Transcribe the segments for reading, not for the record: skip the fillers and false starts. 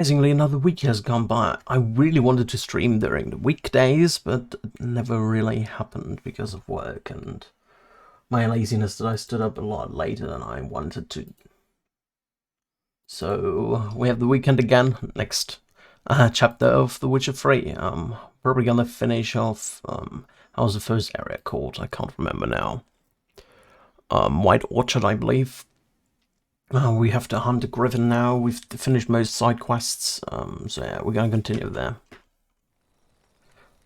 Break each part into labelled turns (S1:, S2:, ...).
S1: Amazingly, another week has gone by. I really wanted to stream during the weekdays, but it never really happened because of work and my laziness that I stood up a lot later than I wanted to. So we have the weekend again. Next chapter of The Witcher 3. Probably gonna finish off. How's the first area called? I can't remember now. White Orchard, I believe. We have to hunt a griffin now. We've finished most side quests, so yeah, we're gonna continue there.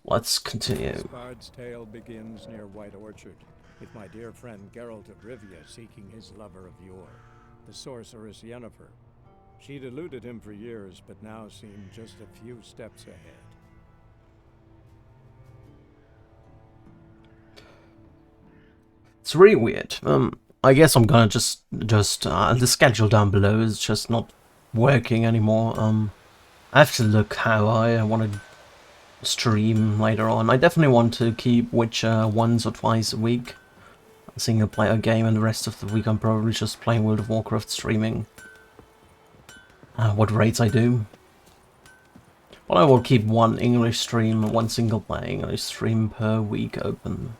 S1: Let's continue.
S2: Bard's tale begins near White Orchard, with my dear friend Geralt of Rivia seeking his lover of yore, the sorceress Yennefer. She'd eluded him for years, but now seemed just a few steps ahead.
S1: It's really weird. I guess I'm gonna just the schedule down below is just not working anymore. I have to look how I want to stream later on. I definitely want to keep Witcher once or twice a week, a single player game, and the rest of the week I'm probably just playing World of Warcraft streaming. What rates I do. Well, I will keep one English stream, one single player English stream per week open.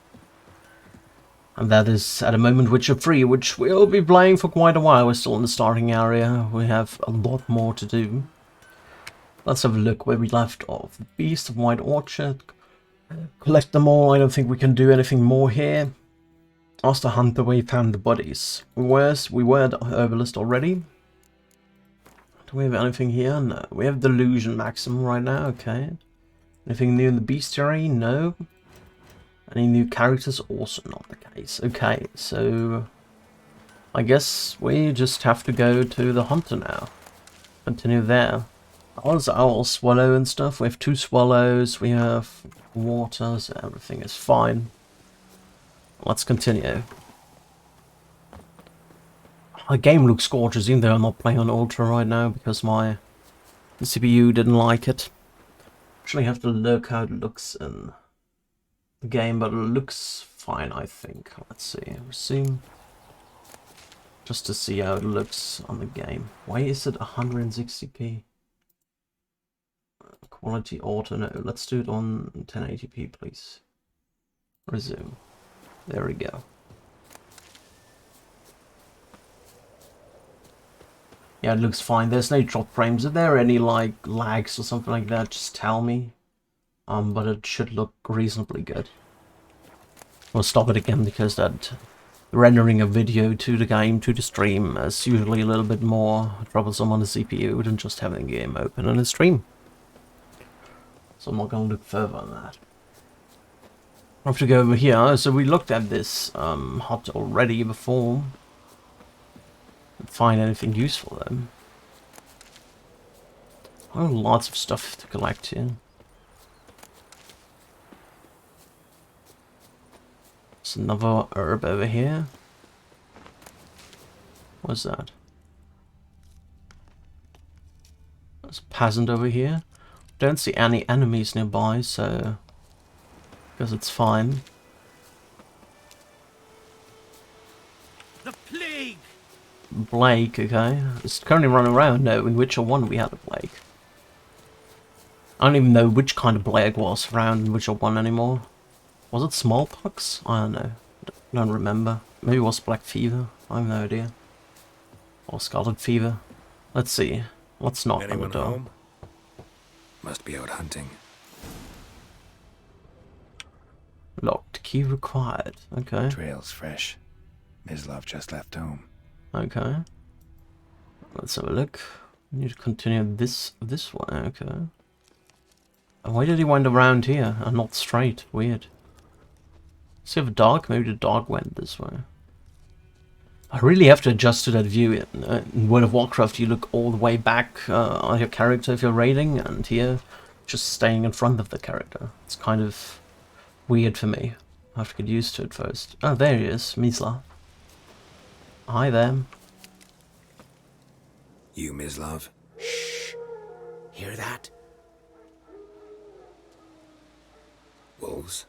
S1: And that is, at the moment, Witcher 3, which we'll be playing for quite a while. We're still in the starting area. We have a lot more to do. Let's have a look where we left off. The Beast of White Orchard. Collect them all. I don't think we can do anything more here. Ask the hunter where he found the bodies. We were at the Herbalist already. Do we have anything here? No. We have Delusion Maximum right now. Okay. Anything new in the bestiary? No. Any new characters? Also not the case. Okay, so I guess we just have to go to the hunter now. Continue there. How's our swallow and stuff? We have 2 swallows, we have water, so everything is fine. Let's continue. The game looks gorgeous, even though I'm not playing on Ultra right now because my CPU didn't like it. Actually have to look how it looks in the game, but it looks fine, I think. Let's see, resume. Just to see how it looks on the game. Why is it 160p? Quality auto, no, let's do it on 1080p, please. Resume. There we go. Yeah, it looks fine. There's no drop frames. Are there any, like, lags or something like that? Just tell me. But it should look reasonably good. We'll stop it again because that rendering a video to the game, to the stream, is usually a little bit more troublesome on the CPU than just having the game open on the stream. So I'm not going to look further on that. I have to go over here. So we looked at this hut already before. Didn't find anything useful then. Oh, lots of stuff to collect here. There's another herb over here. What's that? There's a peasant over here. Don't see any enemies nearby, so I guess it's fine.
S3: The plague!
S1: Blake, okay. It's currently running around. No, in Witcher 1 we had a plague. I don't even know which kind of plague was around in Witcher 1 anymore. Was it smallpox? I don't know. I don't remember. Maybe it was black fever. I have no idea. Or scarlet fever. Let's see. Let's knock on the door.
S4: Home? Must be out hunting.
S1: Locked. Key required. Okay.
S4: Trail's fresh. Mislav just left home.
S1: Okay. Let's have a look. We need to continue this way. Okay. Why did he wind around here and not straight? Weird. See if a dog? Maybe the dog went this way. I really have to adjust to that view. In World of Warcraft, you look all the way back on your character if you're raiding, and here, just staying in front of the character. It's kind of weird for me. I have to get used to it first. Oh, there he is, Mislav. Hi there.
S4: You, Mislav?
S3: Shh! Hear that?
S4: Wolves?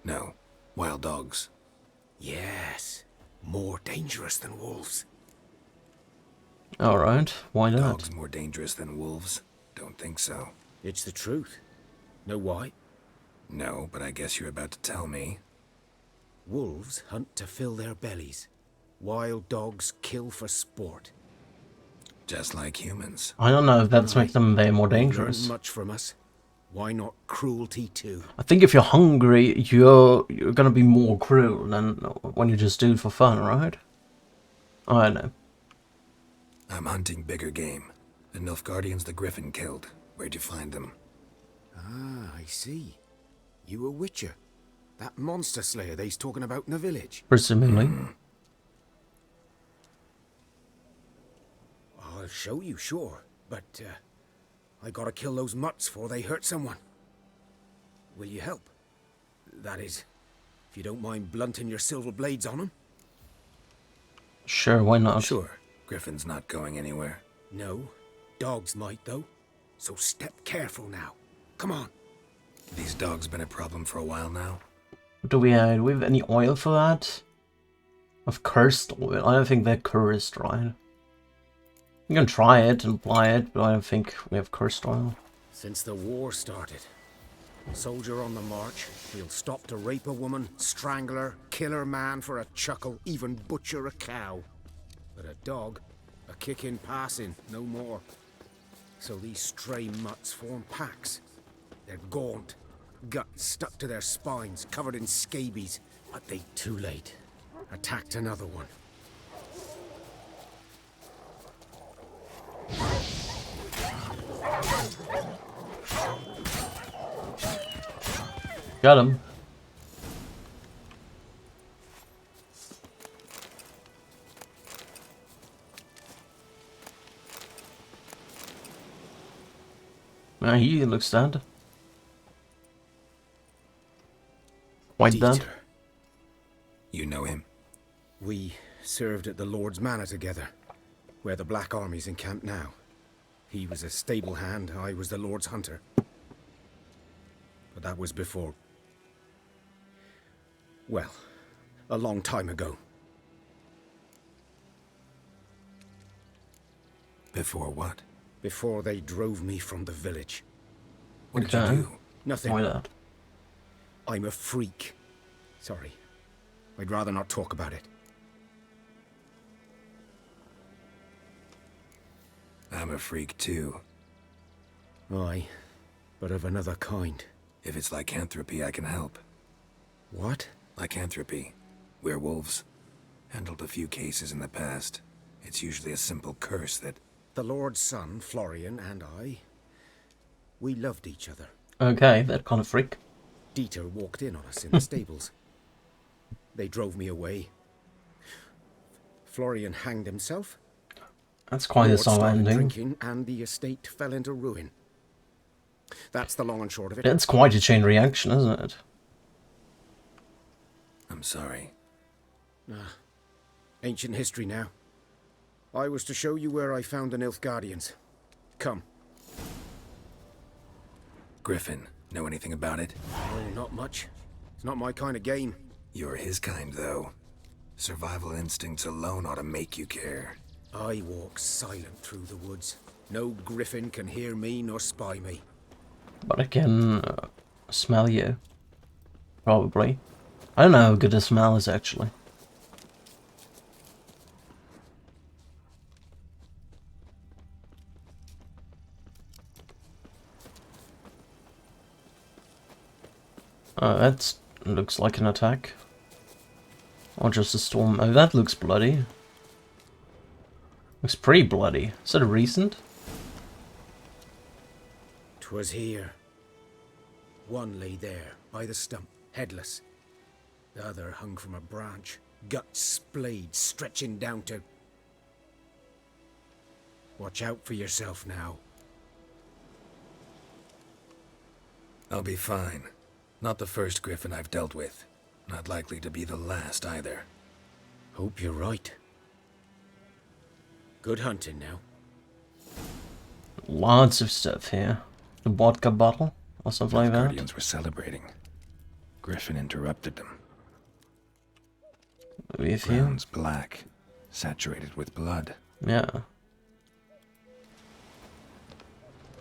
S4: No. Wild dogs.
S3: Yes. More dangerous than wolves.
S1: Alright, why not?
S4: Dogs more dangerous than wolves. Don't think so.
S3: It's the truth. Know why?
S4: No, but I guess you're about to tell me.
S3: Wolves hunt to fill their bellies. Wild dogs kill for sport.
S4: Just like humans.
S1: I don't know if that's
S3: Aye.
S1: make them way more
S3: They've learned
S1: dangerous.
S3: much from us. Why not cruelty too?
S1: I think if you're hungry, you're gonna be more cruel than when you just do it for fun, right? I don't know.
S4: I'm hunting bigger game. The Nilfgaardians the Griffin killed. Where'd you find them?
S3: Ah, I see. You a witcher. That monster slayer they's talking about in the village.
S1: Presumably.
S3: I'll show you, sure. But, I gotta kill those mutts before they hurt someone. Will you help? That is, if you don't mind blunting your silver blades on them.
S1: Sure, why not?
S4: Sure. Griffin's not going anywhere.
S3: No, dogs might though. So step careful now. Come on.
S4: These dogs been a problem for a while now.
S1: Do we have any oil for that? Of cursed oil? I don't think they're cursed, right? You can try it and apply it, but I don't think we have cursed oil.
S3: Since the war started, soldier on the march, we'll stop to rape a woman, strangle her, kill her man for a chuckle, even butcher a cow. But a dog, a kick in passing, no more. So these stray mutts form packs. They're gaunt, guts stuck to their spines, covered in scabies. But they too late. Attacked another one.
S1: Got him. He looks dead. Quite dead.
S3: Dieter.
S4: You know him?
S3: We served at the Lord's Manor together, where the Black Army's encamped now. He was a stable hand, I was the Lord's hunter. But that was before... well, a long time ago.
S4: Before what?
S3: Before they drove me from the village.
S4: What did
S1: Okay.
S4: you do?
S3: Nothing.
S1: Why that?
S3: I'm a freak. Sorry. I'd rather not talk about it.
S4: I'm a freak too.
S3: Aye, but of another kind.
S4: If it's lycanthropy, I can help.
S3: What?
S4: Lycanthropy. Werewolves. Handled a few cases in the past. It's usually a simple curse that...
S3: The Lord's son, Florian, and I... we loved each other.
S1: Okay, that kind of freak.
S3: Dieter walked in on us in the stables. They drove me away. Florian hanged himself.
S1: That's quite a
S3: Lord
S1: sour
S3: started
S1: ending.
S3: drinking, and the estate fell into ruin. That's the long and short of it.
S1: It's quite a chain reaction, isn't it?
S4: I'm sorry.
S3: Ancient history now. I was to show you where I found the Nilfgaardians. Come.
S4: Griffin, know anything about it?
S3: Oh, not much. It's not my kind of game.
S4: You're his kind, though. Survival instincts alone ought to make you care.
S3: I walk silent through the woods. No griffin can hear me nor spy me.
S1: But I can smell you. Probably. I don't know how good the smell is, actually. That looks like an attack. Or just a storm. Oh, that looks bloody. Looks pretty bloody. Is that a recent?
S3: 'Twas here. One lay there, by the stump, headless. The other hung from a branch, guts splayed, stretching down to... Watch out for yourself now.
S4: I'll be fine. Not the first Griffin I've dealt with. Not likely to be the last either.
S3: Hope you're right. Good hunting now.
S1: Lots of stuff here. The vodka bottle or something like that.
S4: Guardians were celebrating. Griffin interrupted them.
S1: Maybe a few.
S4: Ground's black, saturated with blood.
S1: Yeah.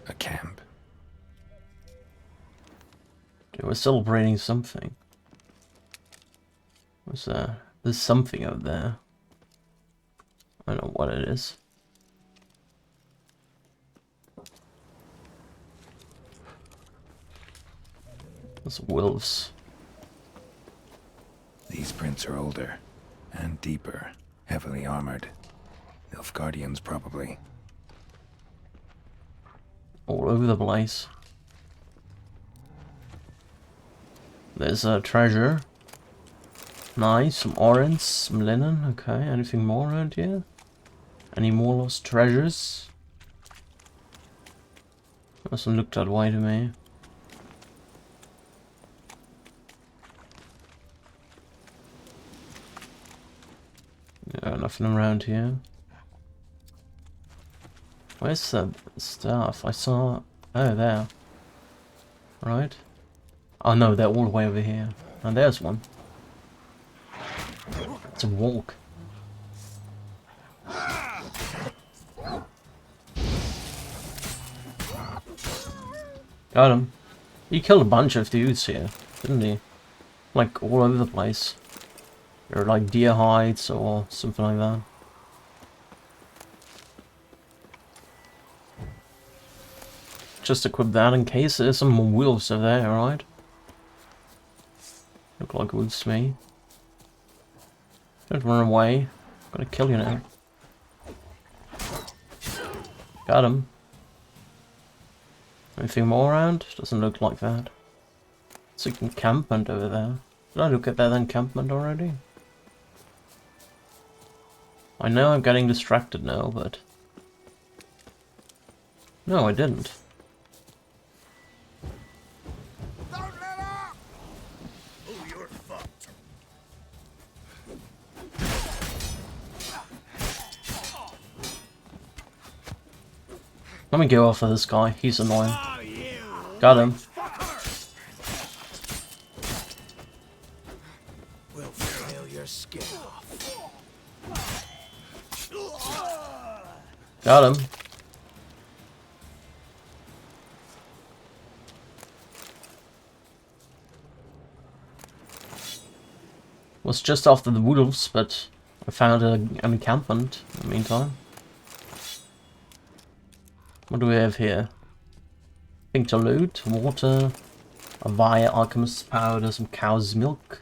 S4: A camp.
S1: They were celebrating something. What's that? There's something over there. I don't know what it is. There's wolves.
S4: These prints are older and deeper, heavily armored. Nilfgaardians, probably.
S1: All over the place. There's a treasure. Nice, some orange, some linen. Okay, anything more around here? Any more lost treasures? Doesn't look that way to me. Yeah, nothing around here. Where's the stuff? I saw... Oh, there. Right. Oh no, they're all the way over here. And there's one. It's a walk. Got him. He killed a bunch of dudes here, didn't he? Like all over the place. They're like deer hides or something like that. Just equip that in case there's some more wolves over there, alright? Look like wolves to me. Don't run away. I'm gonna kill you now. Got him. Anything more around? Doesn't look like that. It's an encampment over there. Did I look at that encampment already? I know I'm getting distracted now, but... No, I didn't. Let me go off of this guy, he's annoying. Got him.
S3: We'll fill your skin off.
S1: Got him. Was just after the wolves, but I found an encampment in the meantime. What do we have here? Thing to loot, water, a vial, alchemist's powder, some cow's milk.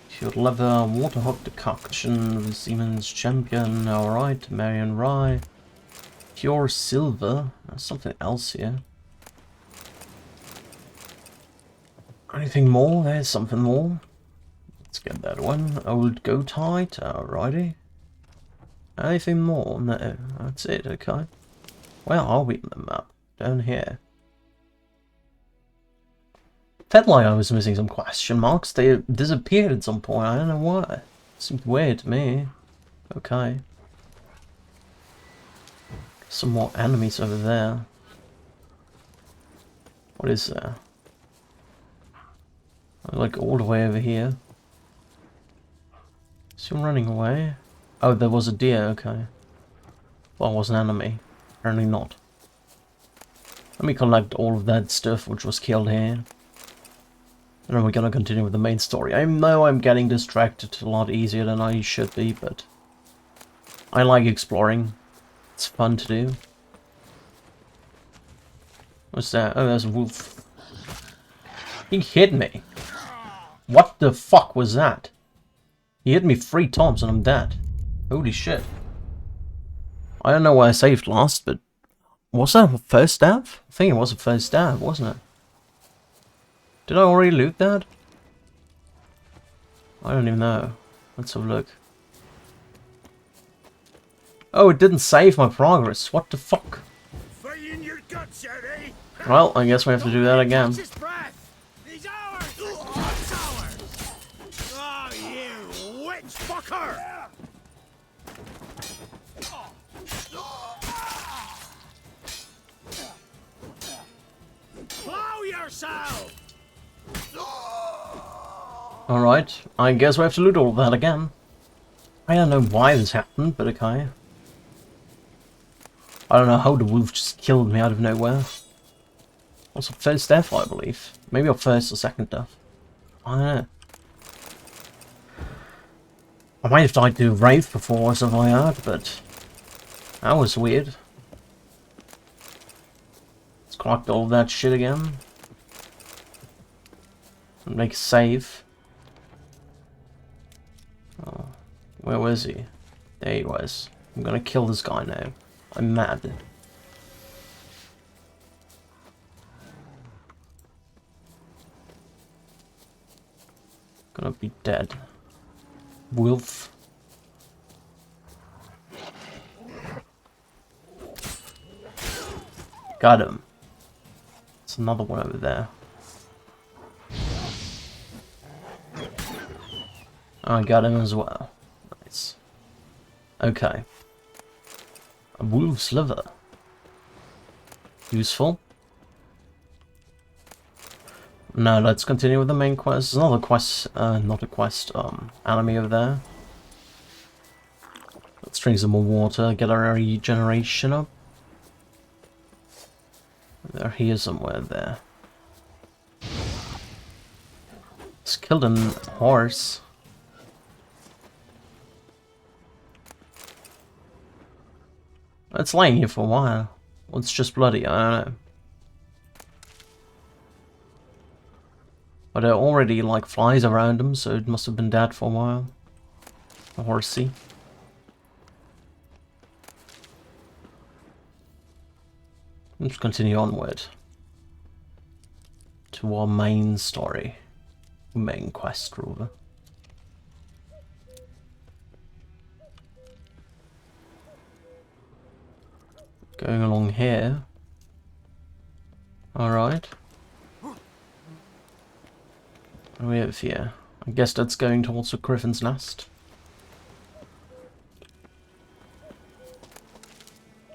S1: Cured leather, water hog decoction, Siemens champion, alright, Marion rye. Pure silver, there's something else here. Anything more? There's something more. Let's get that one. Old goat hide, alrighty. Anything more? No, that's it, okay. Where are we on the map? Down here. Felt like I was missing some question marks. They disappeared at some point, I don't know why. Seemed weird to me. Okay. Some more enemies over there. What is there? Like all the way over here. Is he running away? Oh, there was a deer, okay. Well, it was an enemy. Apparently not. Let me collect all of that stuff which was killed here. And then we're gonna continue with the main story. I know I'm getting distracted a lot easier than I should be, but... I like exploring. It's fun to do. What's that? Oh, there's a wolf. He hit me. What the fuck was that? He hit me 3 times and I'm dead. Holy shit. I don't know why I saved last, but... Was that a first stab? I think it was a first stab, wasn't it? Did I already loot that? I don't even know. Let's have a look. Oh, it didn't save my progress. What the fuck? Well, I guess we have to do that again. Alright, I guess we have to loot all of that again. I don't know why this happened, but okay. I don't know how the wolf just killed me out of nowhere. Also first death, I believe. Maybe our first or second death. I don't know. I might have died to Wraith before, as I heard, but that was weird. Let's collect all that shit again. And make a save. Oh, where was he? There he was. I'm gonna kill this guy now. I'm mad. Gonna be dead. Wolf. Got him. There's another one over there. I got him as well. Nice. Okay. A wolf's liver. Useful. No, let's continue with the main quest. There's another quest, not a quest, enemy over there. Let's drink some more water, get our regeneration up. They're here somewhere there. Let's kill a horse. It's laying here for a while. Well, it's just bloody, I don't know. But there are already like flies around him, so it must have been dead for a while. A horsey. Let's continue onward to our main story. Main quest, rather. Going along here. Alright. What do we have here? I guess that's going towards the Griffin's Nest.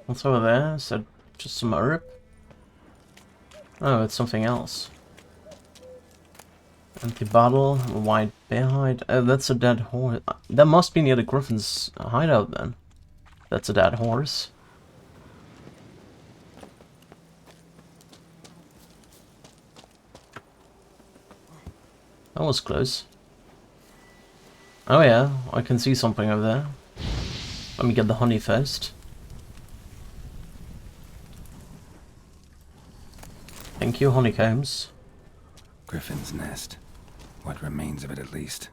S1: What's over there? Is that just some herb? Oh, it's something else. Empty bottle, a white bear hide. Oh, that's a dead horse. That must be near the Griffin's hideout then. That's a dead horse. That was close. Oh yeah, I can see something over there. Let me get the honey first. Thank you, honeycombs.
S4: Griffin's Nest. What remains of it, at least.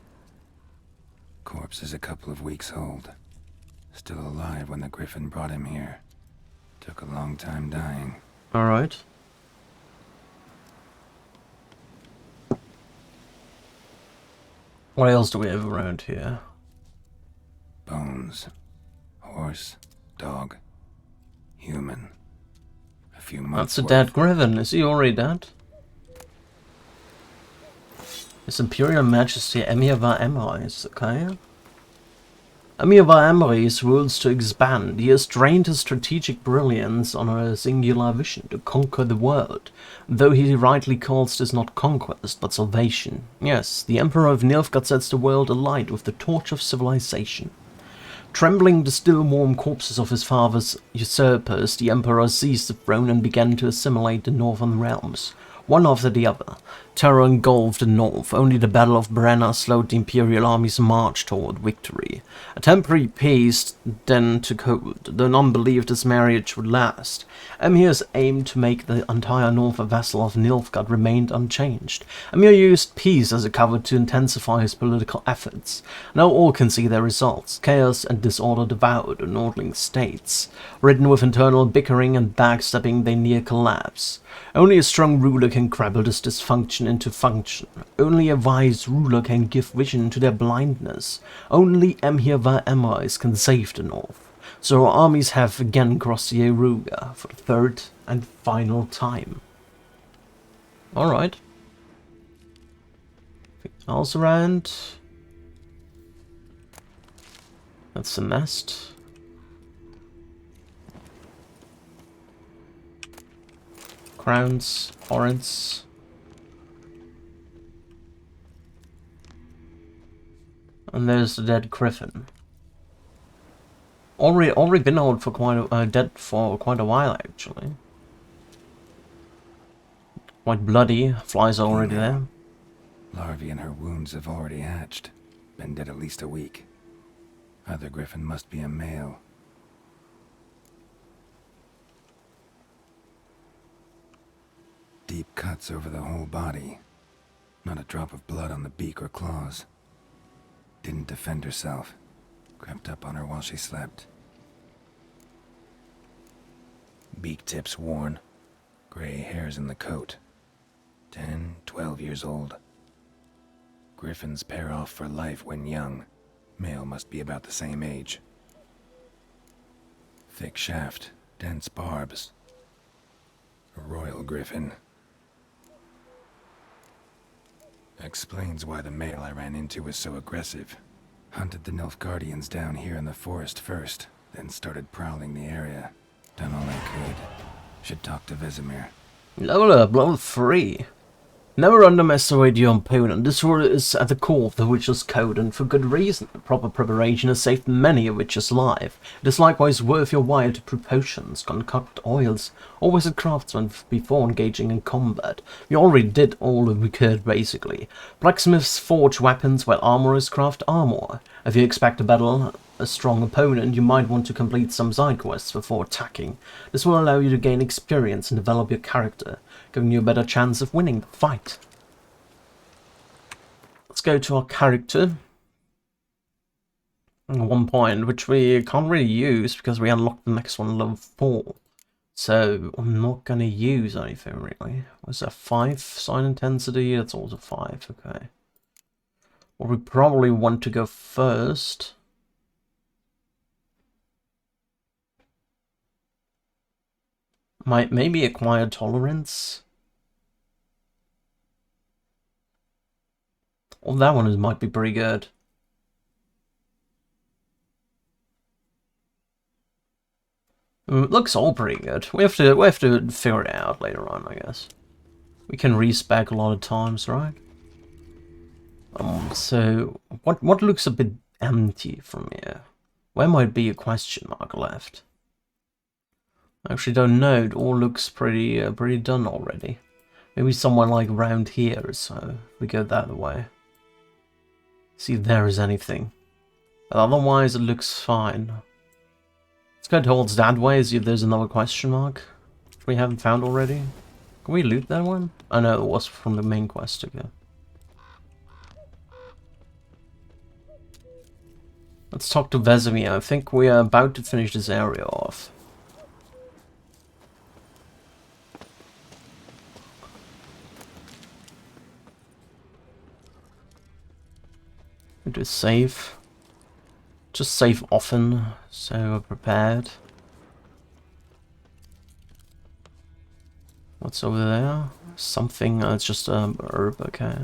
S4: Corpse is a couple of weeks old. Still alive when the Griffin brought him here. Took a long time dying.
S1: Alright. What else do we have around here?
S4: Bones. Horse. Dog. Human. A few months.
S1: That's a dead Griffin. Is he already dead? His Imperial Majesty Emir var Emreis, okay? Emir var Emreis rules to expand. He has trained his strategic brilliance on a singular vision to conquer the world, though he rightly calls this not conquest, but salvation. Yes, the Emperor of Nilfgaard sets the world alight with the torch of civilization. Trembling the still warm corpses of his father's usurpers, the Emperor seized the throne and began to assimilate the northern realms, one after the other. Terror engulfed the north. Only the Battle of Brenna slowed the Imperial army's march toward victory. A temporary peace then took hold, though none believed this marriage would last. Emir's aim to make the entire north a vassal of Nilfgaard remained unchanged. Emir used peace as a cover to intensify his political efforts. Now all can see their results. Chaos and disorder devoured the Nordling states. Ridden with internal bickering and backstabbing, they near collapse. Only a strong ruler can crabble this dysfunction into function. Only a wise ruler can give vision to their blindness. Only Emir var Emreis can save the north. So our armies have again crossed the Eruga for the third and final time. Alright. Else around. That's the nest. Crowns, horns. And there's the dead Griffin. Already been out for dead for quite a while actually. Quite bloody. Flies are already there.
S4: Larvae in her wounds have already hatched. Been dead at least a week. Other griffin must be a male. Deep cuts over the whole body. Not a drop of blood on the beak or claws. Didn't defend herself. Crept up on her while she slept. Beak tips worn. Gray hairs in the coat. 10, 12 years old. Griffins pair off for life when young. Male must be about the same age. Thick shaft, dense barbs. A royal griffin. Explains why the male I ran into was so aggressive. Hunted the Nilfgaardians down here in the forest first, then started prowling the area. Done all I could. Should talk to Vesemir.
S1: Level up, level 3. Never underestimate your opponent. This rule is at the core of the Witcher's Code, and for good reason. Proper preparation has saved many a Witcher's life. It is likewise worth your while to brew potions, concoct oils, or visit craftsmen before engaging in combat. We already did all we could, basically. Blacksmiths forge weapons, while armorers craft armor. If you expect to battle a strong opponent, you might want to complete some side quests before attacking. This will allow you to gain experience and develop your character, giving you a better chance of winning the fight. Let's go to our character. And 1 point, which we can't really use because we unlocked the next one level 4. So I'm not going to use anything really. Was that 5 sign intensity? That's also 5, okay. Well, we probably want to go first. Might maybe acquire tolerance. Well, that one might be pretty good. It looks all pretty good. We have to figure it out later on, I guess. We can respec a lot of times, right? So what looks a bit empty from here? Where might be a question mark left? I actually don't know. It all looks pretty done already. Maybe somewhere like around here, so we go that way. See if there is anything. But otherwise, it looks fine. Let's go towards that way, see if there's another question mark we haven't found already. Can we loot that one? Oh no, it was from the main quest again. Let's talk to Vesemir. I think we are about to finish this area off. To save. Just save often, so we're prepared. What's over there? Something, it's just a herb, okay.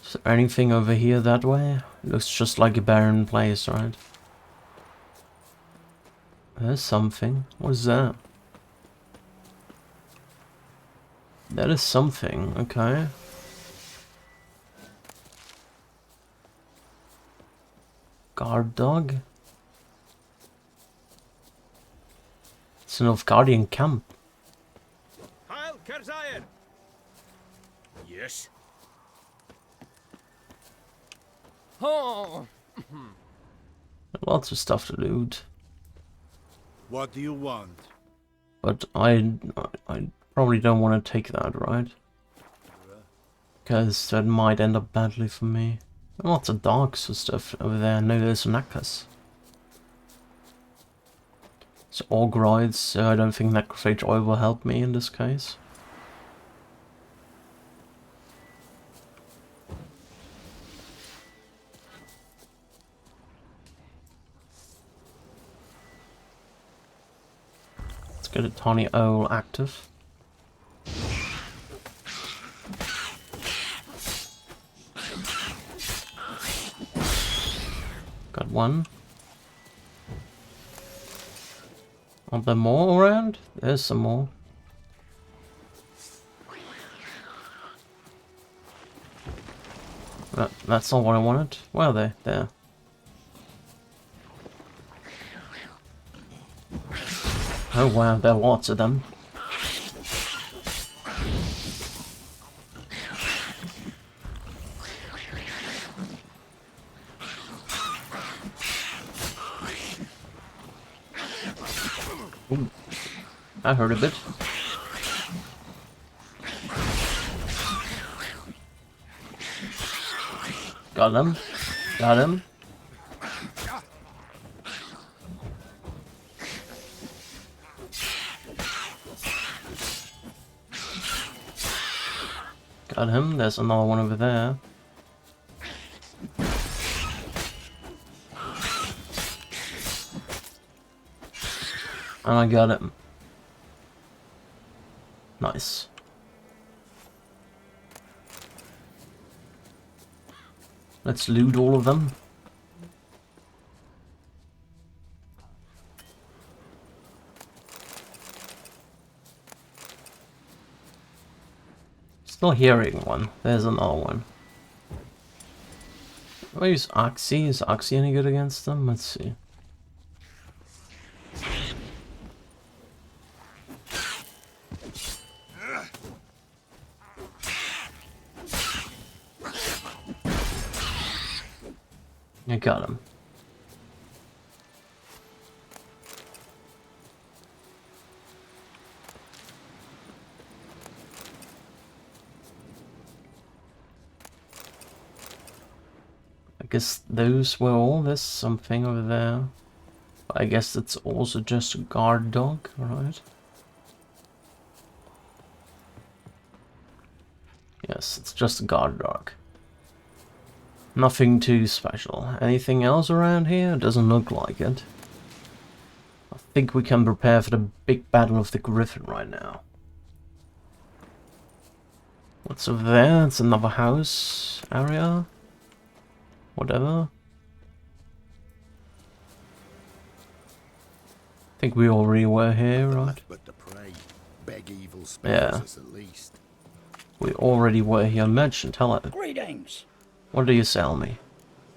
S1: Is there anything over here that way? It looks just like a barren place, right? There's something. What is that? That is something, okay. Guard dog? It's an Nilfgaardian camp.
S3: Heil Kerzayen! Yes?
S5: Oh!
S1: Lots of stuff to loot.
S6: What do you want?
S1: But I probably don't want to take that, right? Because that might end up badly for me. Lots of dogs and stuff over there. No, there's Nakas. It's Orgroids, so I don't think Necrophage oil will help me in this case. Let's get a Tawny Owl active. Got one. Are there more around? There's some more. That's not what I wanted. Where are they? There. Oh wow, there are lots of them. Ooh, I heard a bit. Got him. Got him. Got him. There's another one over there. And I got him. Nice. Let's loot all of them. Still hearing one. There's another one. Where's Oxy? Is Oxy any good against them? Let's see. I got him. I guess those were all. There's something over there. I guess it's also just a guard dog, right? Yes, it's just a guard dog. Nothing too special. Anything else around here? Doesn't look like it. I think we can prepare for the big battle of the Griffin right now. What's over there? It's another house area. Whatever. I think we already were here, right?
S6: But to pray, beg evil
S1: Yeah.
S6: spells us at least.
S1: We already were here. Merchant, hello.
S7: Greetings.
S1: What do you sell me?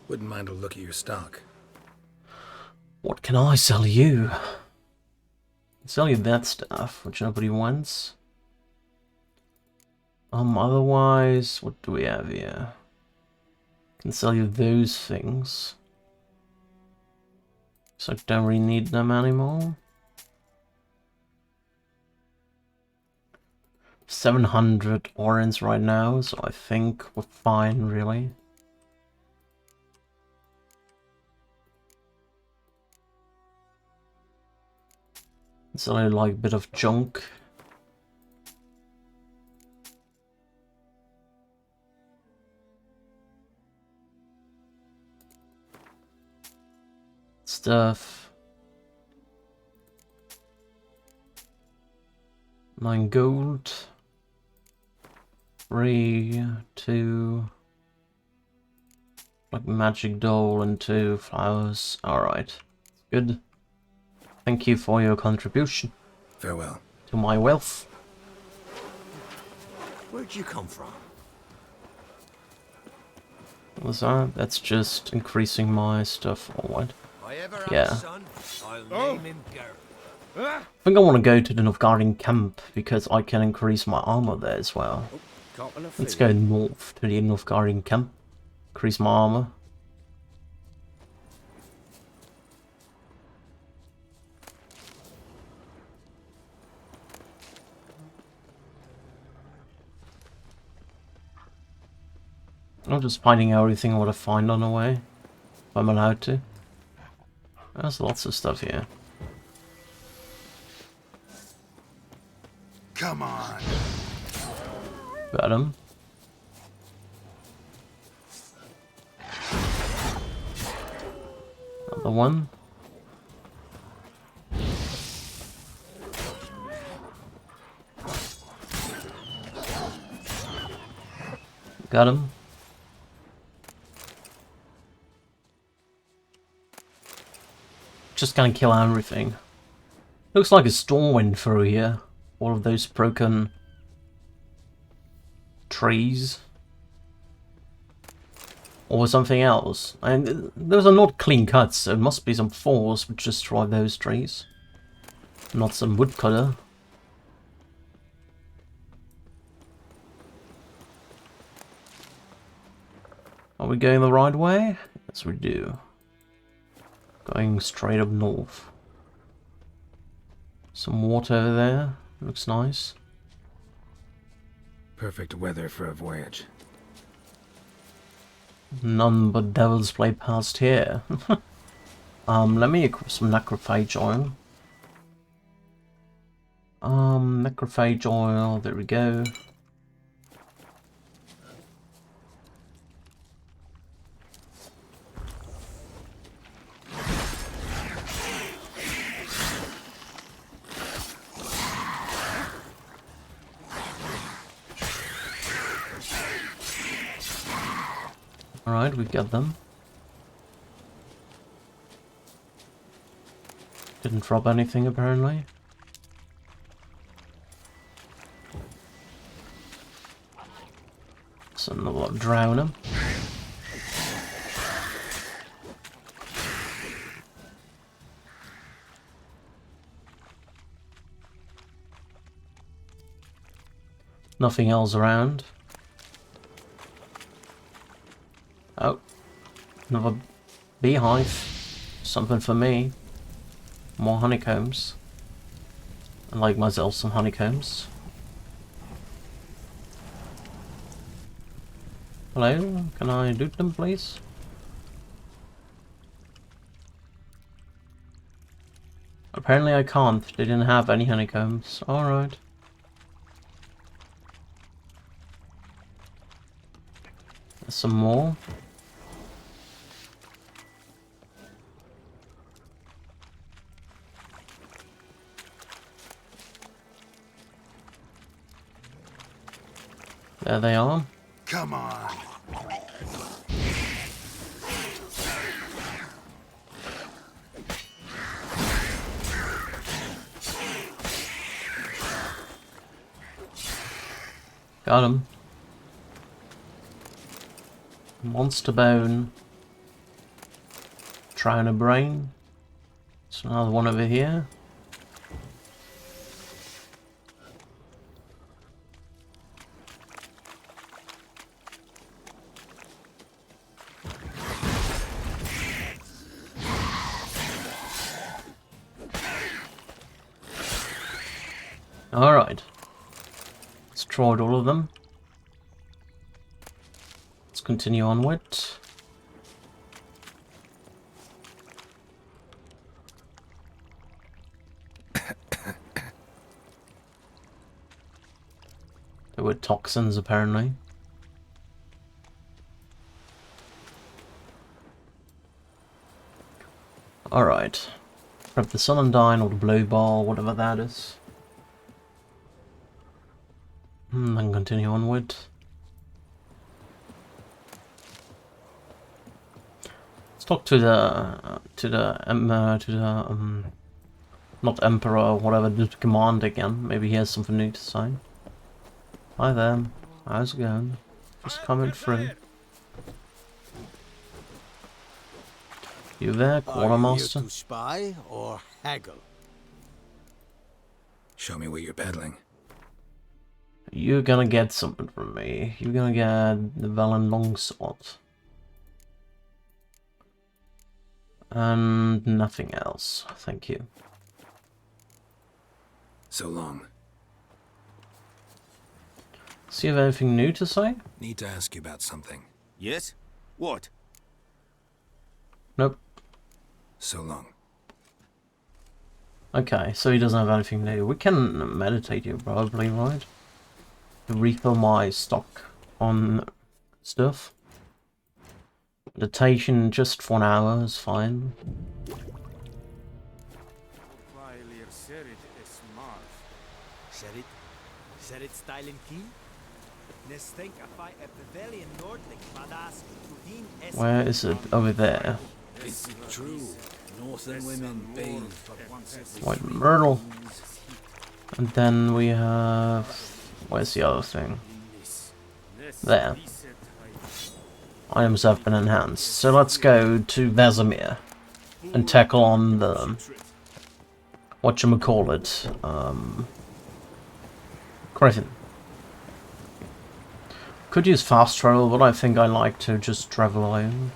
S4: Wouldn't mind a look at your stock.
S1: What can I sell you? I can sell you that stuff, which nobody wants. Otherwise, what do we have here? Can sell you those things. So I don't really need them anymore. 700 orens right now, so I think we're fine, really. It's only like a bit of junk. Stuff. 9 gold. 3, 2. Like magic doll and 2 flowers. Alright. Good. Thank you for your contribution
S4: Farewell.
S1: to my wealth.
S6: Where'd you come from?
S1: What was that? That's just increasing my stuff forward.
S6: I ever
S1: Yeah.
S6: a son, I'll name him Garrett.
S1: I think I want to go to the Nilfgaardian camp because I can increase my armor there as well.
S2: Caught in a
S1: Let's
S2: field.
S1: go north to the Nilfgaardian camp. Increase my armor. I'm just finding everything I want to find on the way. If I'm allowed to. There's lots of stuff here.
S6: Come on.
S1: Got him. Another one. Got him. Just gonna kill everything. Looks like a storm went through here. All of those broken trees. Or something else. And those are not clean cuts, so it must be some force which destroyed those trees. Not some woodcutter. Are we going the right way? Yes, we do. Going straight up north. Some water over there. Looks nice.
S4: Perfect weather for a voyage.
S1: None but devils play past here. Let me equip some necrophage oil. Necrophage oil, there we go. Alright, we've got them. Didn't drop anything apparently. So another drown him. Nothing else around. Oh, another beehive. Something for me. More honeycombs. I like myself some honeycombs. Hello, can I loot them please? Apparently I can't, they didn't have any honeycombs. Alright. There's some more. There they are.
S6: Come on.
S1: Got him. Monster bone. Trying a brain. There's another one over here. Alright. Destroyed all of them. Let's continue onward. There were toxins apparently. Alright. Grab the Sunundine or the Blue Ball, whatever that is. Then continue onward. Let's talk to the not Emperor, whatever, the command again. Maybe he has something new to say. Hi there, how's it going? Just coming through. You there, Quartermaster?
S6: Are you here to spy or haggle?
S4: Show me what you're peddling.
S1: You're gonna get something from me. You're gonna get the Valen Longsword. And nothing else. Thank you.
S4: So long.
S1: So you have anything new to say?
S4: Need to ask you about something.
S6: Yes? What?
S1: Nope.
S4: So long.
S1: Okay, so he doesn't have anything new. We can meditate here probably, right? To refill my stock on stuff. Meditation just for an hour is fine.
S6: Serit stylen key?
S1: Where is it? Over there.
S6: It's true. Northern women bathe
S1: White Myrtle. And then we have... Where's the other thing? There. Items have been enhanced. So let's go to Vesemir and tackle on the whatchamacallit, Griffin. Could use fast travel, but I think I like to just travel alone.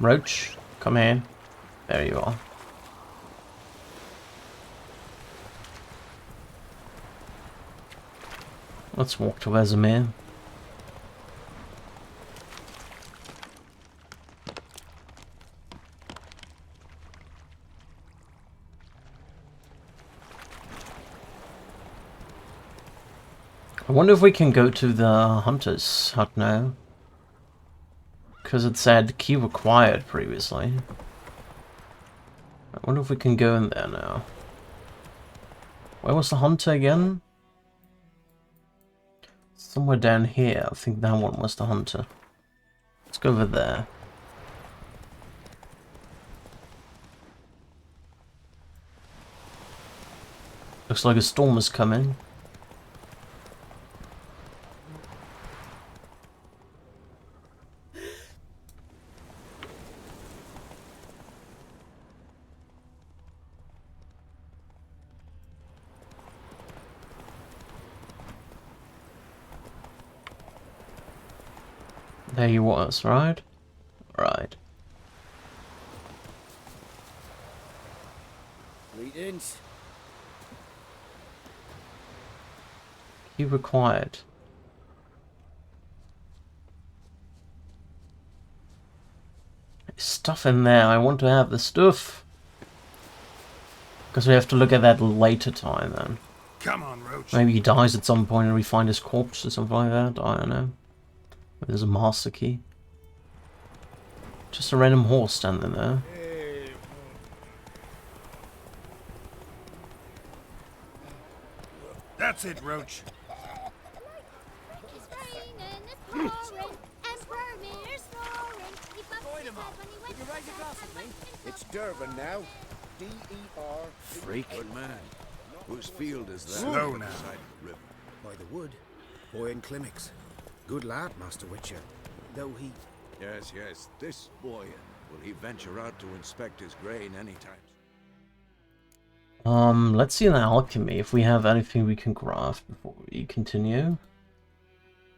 S1: Roach, come here. There you are. Let's walk to Vesemir. I wonder if we can go to the Hunter's Hut now. Because it said key required previously. I wonder if we can go in there now. Where was the Hunter again? Somewhere down here. I think that one was the Hunter. Let's go over there. Looks like a storm is coming. There he was, right? Right.
S6: Greetings.
S1: Key required. There's stuff in there. I want to have the stuff. Because we have to look at that later time then.
S4: Come on, Roach.
S1: Maybe he dies at some point and we find his corpse or something like that. I don't know. There's a master key. Just a random horse standing there.
S4: That's it, Roach.
S3: It's Durban now. D-E-R.
S6: Freak. Good man. Whose field is that?
S4: Slow now.
S6: Beside the river.
S3: By the wood. Boy in Climmix. Good lad, Master Witcher. Though he...
S6: Yes, yes. This boy. Will he venture out to inspect his grain anytime?
S1: Let's see in the alchemy if we have anything we can craft before we continue.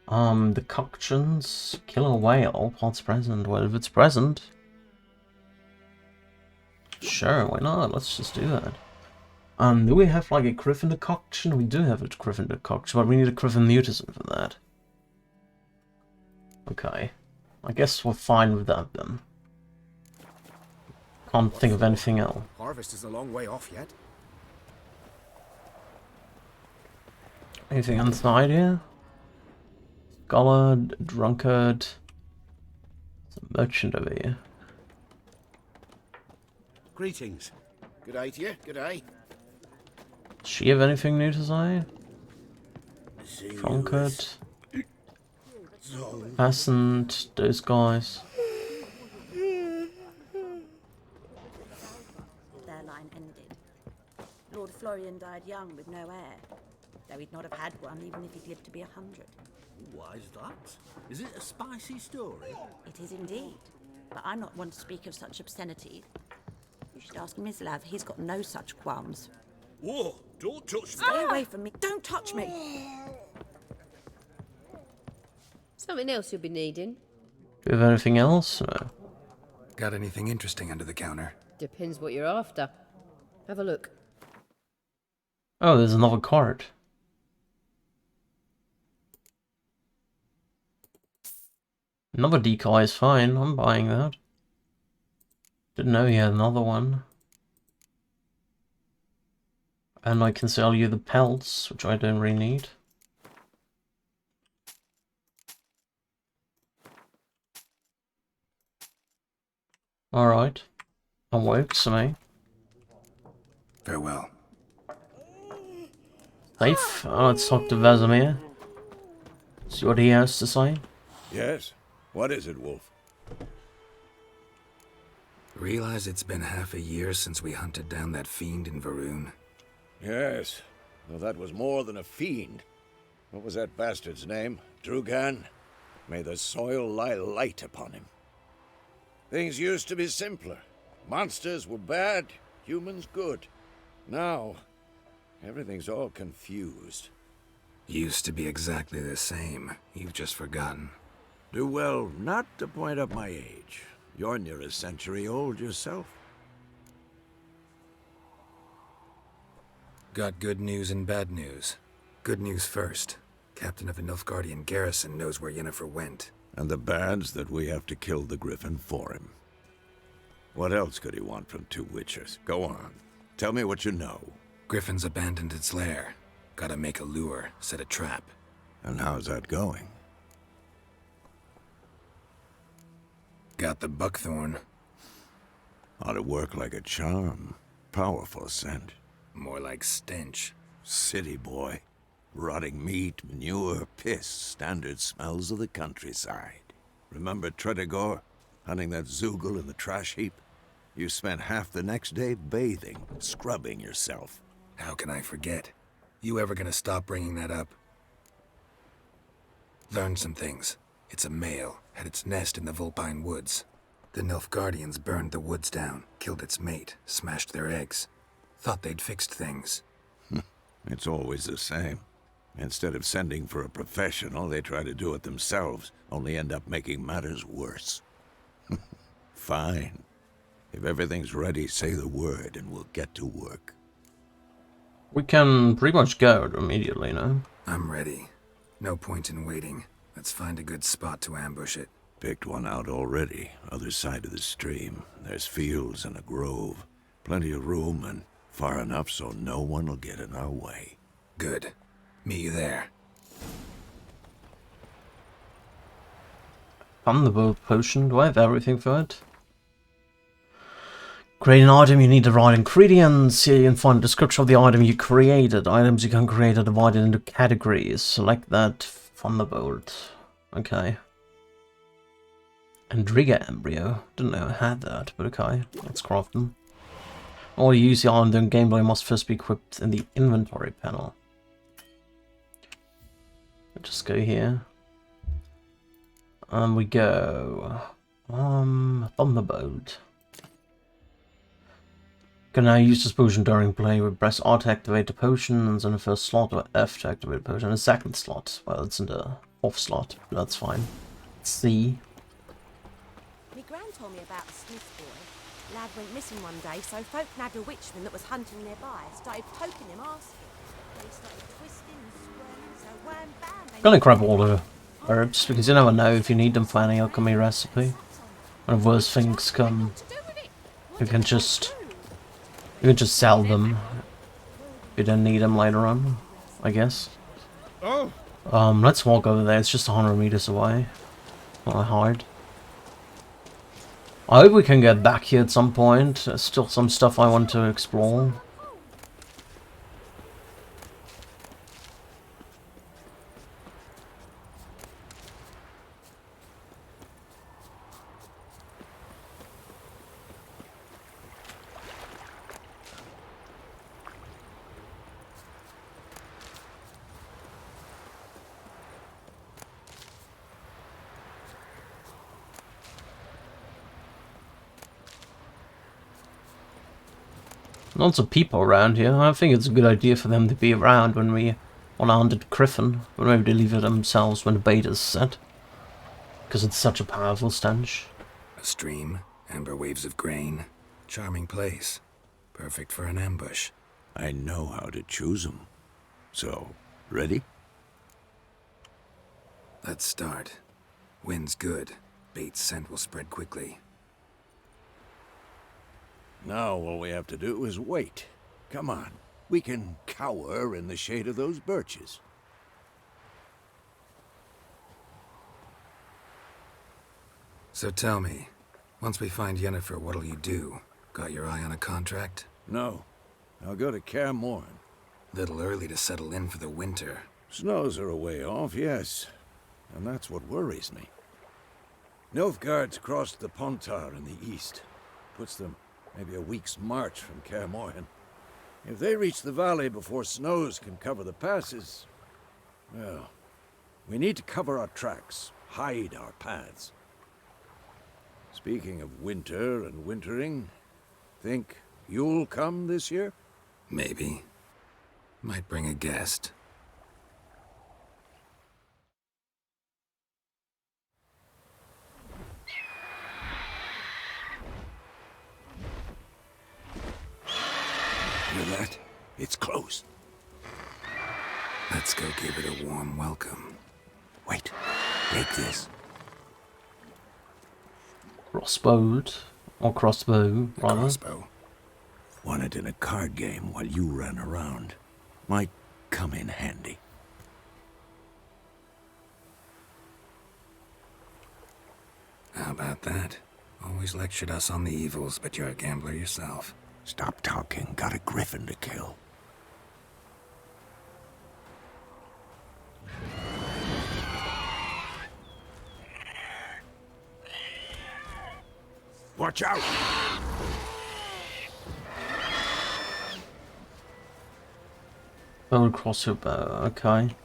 S1: Decoctions, killer whale, parts present. Well, if it's present, sure, why not? Let's just do that. Do we have like a griffin decoction? We do have a griffin decoction, but we need a griffin mutizen for that. Okay, I guess we're fine with that then. Can't think of anything else.
S3: Harvest is a long way off yet.
S1: Anything inside here? Scholar, drunkard, some merchant over here.
S3: Greetings. Good day to you. Good day.
S1: Does she have anything new to say? Drunkard, peasant, those guys.
S7: Their line ended. Lord Florian died young with no heir, though he'd not have had one even if he'd lived to be 100.
S6: Why is that? Is it a spicy story?
S7: It is indeed, but I'm not one to speak of such obscenity. You should ask Mislav, he's got no such qualms.
S6: Whoa! Don't touch me!
S7: Stay away from me, don't touch me!
S8: Something else you'll be needing.
S1: Do you have anything else? No.
S4: Got anything interesting under the counter?
S8: Depends what you're after. Have a look.
S1: Oh, there's another card. Another decoy is fine, I'm buying that. Didn't know he had another one. And I can sell you the pelts, which I don't really need. Alright. That works for me.
S4: Farewell.
S1: Safe. Let's talk to Vesemir. See what he has to say.
S6: Yes? What is it, Wolf?
S4: Realize it's been half a year since we hunted down that fiend in Varun.
S6: Yes. Though that was more than a fiend. What was that bastard's name? Drugan? May the soil lie light upon him. Things used to be simpler. Monsters were bad, humans good. Now, everything's all confused.
S4: Used to be exactly the same. You've just forgotten.
S6: Do well not to point up my age. You're near a century old yourself.
S4: Got good news and bad news. Good news first. Captain of the Nilfgaardian garrison knows where Yennefer went.
S6: And the bad's that we have to kill the Griffin for him. What else could he want from two witchers? Go on. Tell me what you know.
S4: Griffin's abandoned its lair. Gotta make a lure, set a trap.
S6: And how's that going?
S4: Got the buckthorn.
S6: Ought to work like a charm. Powerful scent.
S4: More like stench.
S6: City boy. Rotting meat, manure, piss. Standard smells of the countryside. Remember Tredegor? Hunting that Zoogle in the trash heap? You spent half the next day bathing, scrubbing yourself.
S4: How can I forget? You ever gonna stop bringing that up? Learned some things. It's a male, had its nest in the Vulpine Woods. The Nilfgaardians burned the woods down, killed its mate, smashed their eggs. Thought they'd fixed things.
S6: It's always the same. Instead of sending for a professional, they try to do it themselves, only end up making matters worse. Fine. If everything's ready, say the word and we'll get to work.
S1: We can pretty much go immediately now.
S4: I'm ready. No point in waiting. Let's find a good spot to ambush it.
S6: Picked one out already, other side of the stream. There's fields and a grove. Plenty of room and far enough so no one will get in our way.
S4: Good. Meet you there.
S1: Thunderbolt potion. Do I have everything for it? Create an item, you need the right ingredients. Here you can find a description of the item you created. Items you can create are divided into categories. Select that. Thunderbolt. Okay. Endriga embryo. Didn't know I had that, but okay. Let's craft them. Or use the item during gameplay must first be equipped in the inventory panel. Just go here. And we go. Thunderbolt. Can now use this potion during play with press R to activate the potion, and then the first slot, or F to activate the potion, and the second slot. Well, it's in the fourth slot, but that's fine. C.
S7: My gran told me about the Smith boy. Lad went missing one day, so folk nabbed a witchman that was hunting nearby. Started poking him, asking. They started twisting and squirming, so wham bam.
S1: I'm gonna grab all the herbs, because you never know if you need them for any alchemy recipe. When worse things come, you can just sell them. You don't need them later on, I guess. Let's walk over there. It's just 100 meters away. Not hard. I hope we can get back here at some point. There's still some stuff I want to explore. Lots of people around here. I think it's a good idea for them to be around when we want to hunt the Griffin. But maybe they leave it themselves when the bait is set. Because it's such a powerful stench.
S4: A stream, amber waves of grain. Charming place. Perfect for an ambush.
S6: I know how to choose 'em. So, ready?
S4: Let's start. Wind's good. Bait's scent will spread quickly.
S6: Now all we have to do is wait. Come on. We can cower in the shade of those birches.
S4: So tell me, once we find Yennefer, what'll you do? Got your eye on a contract?
S6: No. I'll go to Kaer Morhen.
S4: Little early to settle in for the winter.
S6: Snows are a way off, yes. And that's what worries me. Nilfgaard's crossed the Pontar in the east. Puts them maybe a week's march from Kaer Morhen. If they reach the valley before snows can cover the passes, well, we need to cover our tracks, hide our paths. Speaking of winter and wintering, think you'll come this year?
S4: Maybe. Might bring a guest.
S6: Hear that? It's close.
S4: Let's go give it a warm welcome.
S6: Wait, take this.
S1: Crossbowed. Or crossbow,
S4: A
S1: rather.
S4: crossbow.
S6: Won it in a card game while you ran around. Might come in handy.
S4: How about that? Always lectured us on the evils, but you're a gambler yourself.
S6: Stop talking. Got a griffin to kill. Watch out!
S1: Bow crossbow, okay.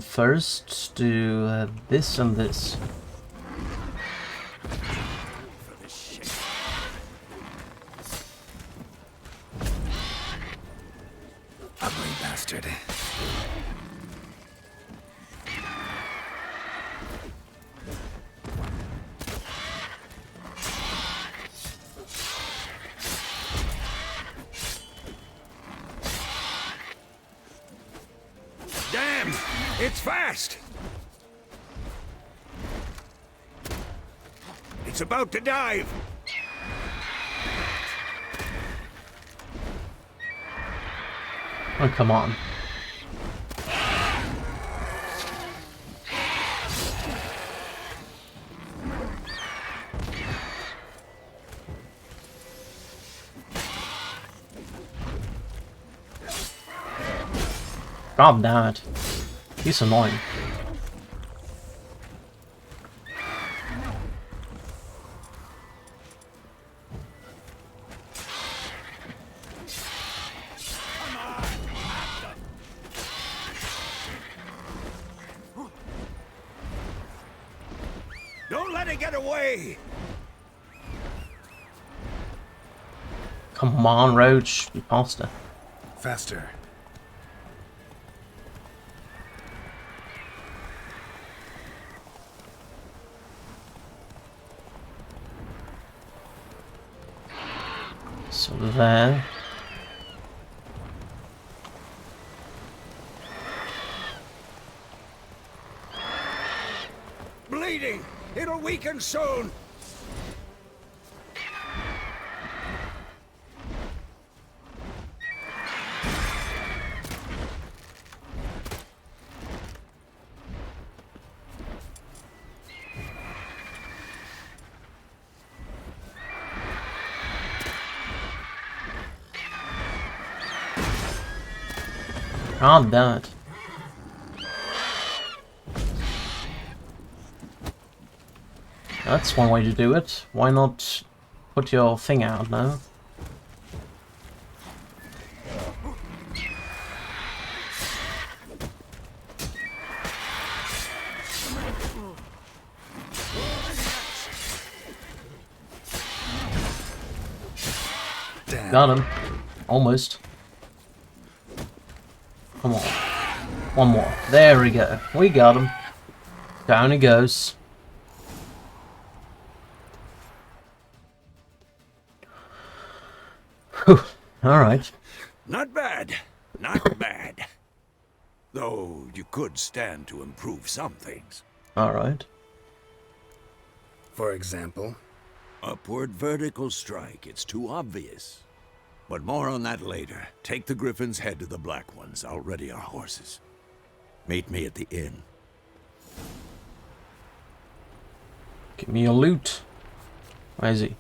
S1: First do this and this.
S4: Ugly bastard.
S6: Damn! It's fast! It's about to dive!
S1: Oh, come on. God damn it. He's annoying.
S6: Don't let it get away!
S1: Come on, Roach. Be faster.
S4: Faster.
S1: So there.
S6: Bleeding! It'll weaken soon!
S1: God damn it. That's one way to do it. Why not put your thing out now?
S4: Damn.
S1: Got him. Almost. Come on. One more. There we go. We got him. Down he goes. Whew. Alright.
S6: Not bad. Not bad. Though you could stand to improve some things.
S1: Alright.
S4: For example,
S6: Upward vertical strike. It's too obvious. But more on that later. Take the Griffin's head to the Black Ones. I'll ready our horses. Meet me at the inn.
S1: Give me your loot. Where is he?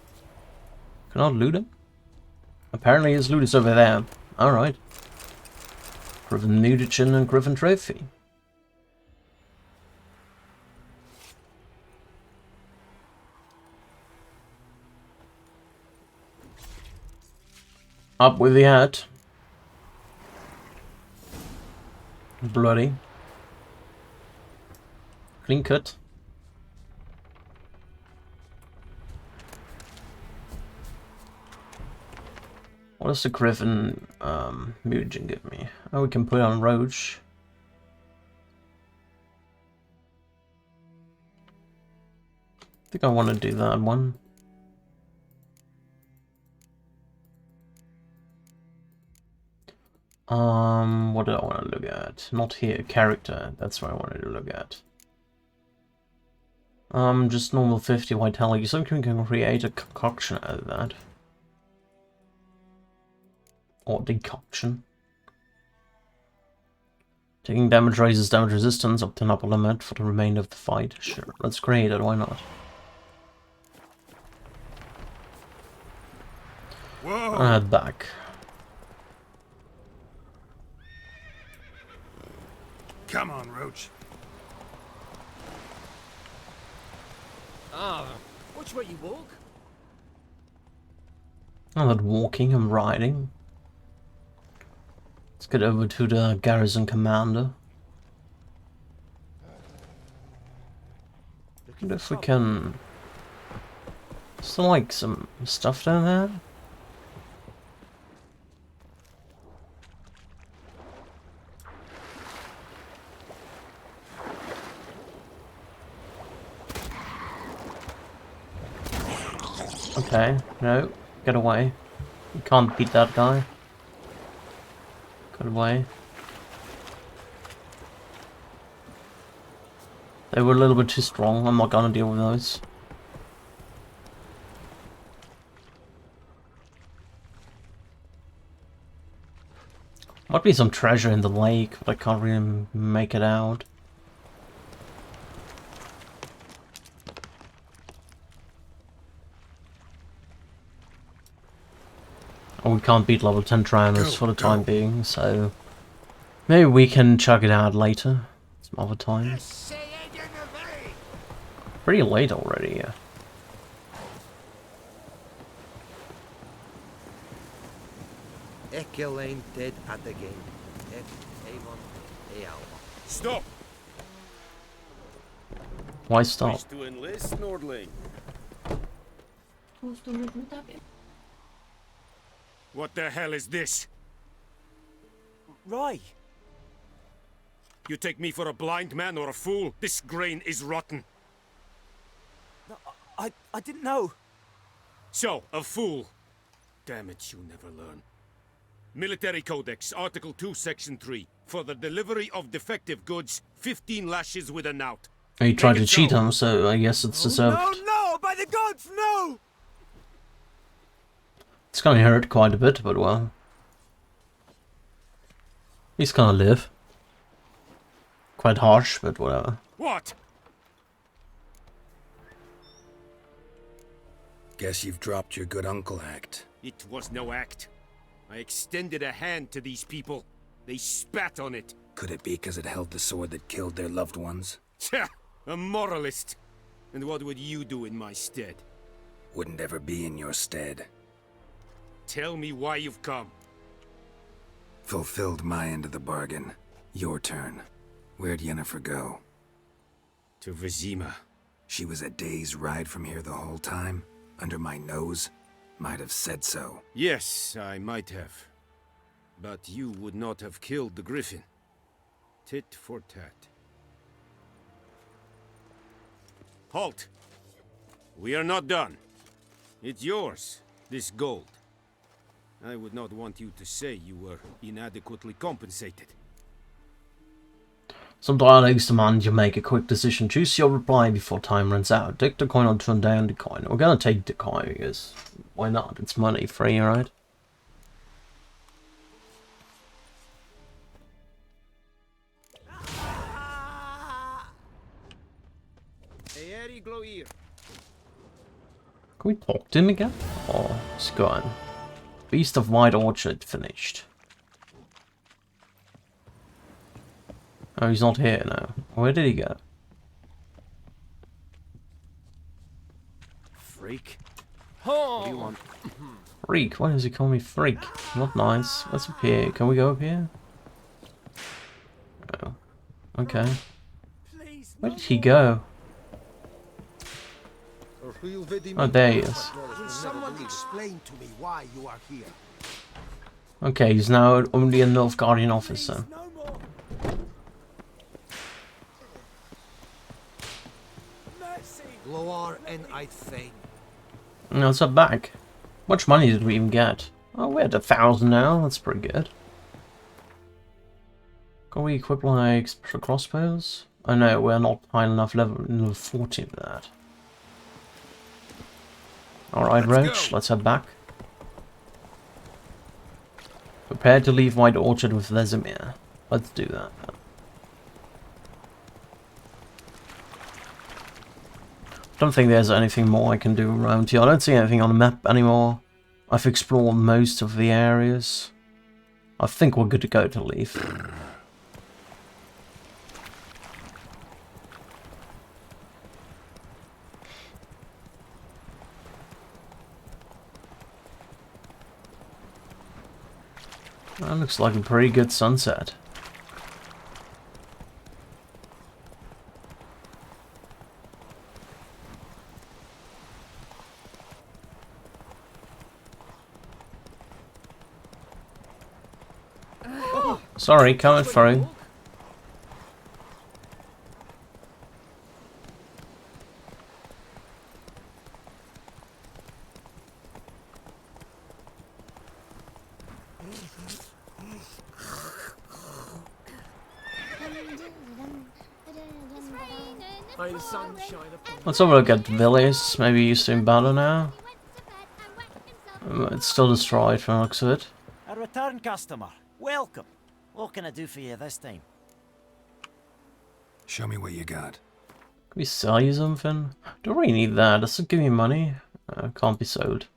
S1: Can I loot him? Apparently his loot is over there. Alright. Griffin Mutagen and Griffin Trophy. Up with the hat. Bloody. Clean cut. What does the Griffin mutagen give me? Oh, we can put on Roach. I think I want to do that one. What do I want to look at? Not here, character. That's what I wanted to look at. Just normal 50 vitality. So we can create a concoction out of that. Or decoction. Taking damage raises damage resistance up to an upper limit for the remainder of the fight. Sure, let's create it, why not? Head back.
S3: Come on, Roach.
S5: Ah, watch where you walk.
S1: I'm not walking, I'm riding. Let's get over to the garrison commander. Wonder if we can... Still like some stuff down there? Okay, no, get away. You can't beat that guy. Get away. They were a little bit too strong, I'm not gonna deal with those. Might be some treasure in the lake, but I can't really make it out. We can't beat level 10 Tyrannos for the time being, so maybe we can chug it out later, some other time. Pretty late already, yeah.
S9: dead at the game.
S3: Stop!
S1: Why stop?
S9: Wish to enlist, Nordling.
S3: What the hell is this?
S5: Right.
S3: You take me for a blind man or a fool? This grain is rotten.
S5: No, I didn't know.
S3: So, a fool. Damn it, you never learn. Military Codex, Article 2, Section 3. For the delivery of defective goods, 15 lashes with a knout.
S1: He tried to
S3: it
S1: cheat
S3: so.
S1: him, so I guess it's deserved.
S5: No, by the gods, no!
S1: It's gonna hurt quite a bit, but well. He's gonna live. Quite harsh, but whatever.
S3: What?
S4: Guess you've dropped your good uncle act.
S3: It was no act. I extended a hand to these people. They spat on it.
S4: Could it be because it held the sword that killed their loved ones?
S3: Tja, a moralist. And what would you do in my stead?
S4: Wouldn't ever be in your stead.
S3: Tell me why you've come.
S4: Fulfilled my end of the bargain. Your turn. Where'd Yennefer go?
S3: To Vizima.
S4: She was a day's ride from here the whole time? Under my nose? Might have said so.
S3: Yes, I might have. But you would not have killed the Griffin. Tit for tat. Halt! We are not done. It's yours, this gold. I would not want you to say you were inadequately compensated.
S1: Some dialogues demand you make a quick decision. Choose your reply before time runs out. Take the coin or turn down the coin. We're gonna take the coin because why not? It's money free, right? Can we talk to him again? Oh, it's gone. Beast of White Orchard finished. Oh, he's not here now. Where did he go?
S3: Freak.
S5: Oh.
S3: What do you want?
S1: Freak? Why does he call me freak? Not nice. What's up here? Can we go up here? No. Okay. Where did he go? Oh, there he is.
S10: Will someone explain to me why you are here?
S1: Okay, he's now only a Nilfgaardian officer.
S5: No more. Mercy.
S9: Loar en Eithfain.
S1: Now it's a bag. How much money did we even get? Oh, we're at 1,000 now. That's pretty good. Can we equip like special crossbows? Oh no, we're not high enough level 40 for that. Alright, Roach, let's head back. Prepare to leave White Orchard with Vesemir. Let's do that. Don't think there's anything more I can do around here. I don't see anything on the map anymore. I've explored most of the areas. I think we're good to go to leave. That looks like a pretty good sunset. Sorry, coming through.
S5: May the sun shine upon
S1: Let's have a look at Villiers. Maybe used to in battle now. It's still destroyed from the looks of it.
S10: A return customer. Welcome. What can I do for you this time?
S4: Show me what you got.
S1: Can we sell you something? Don't really need that. Does it give me money? Can't be sold.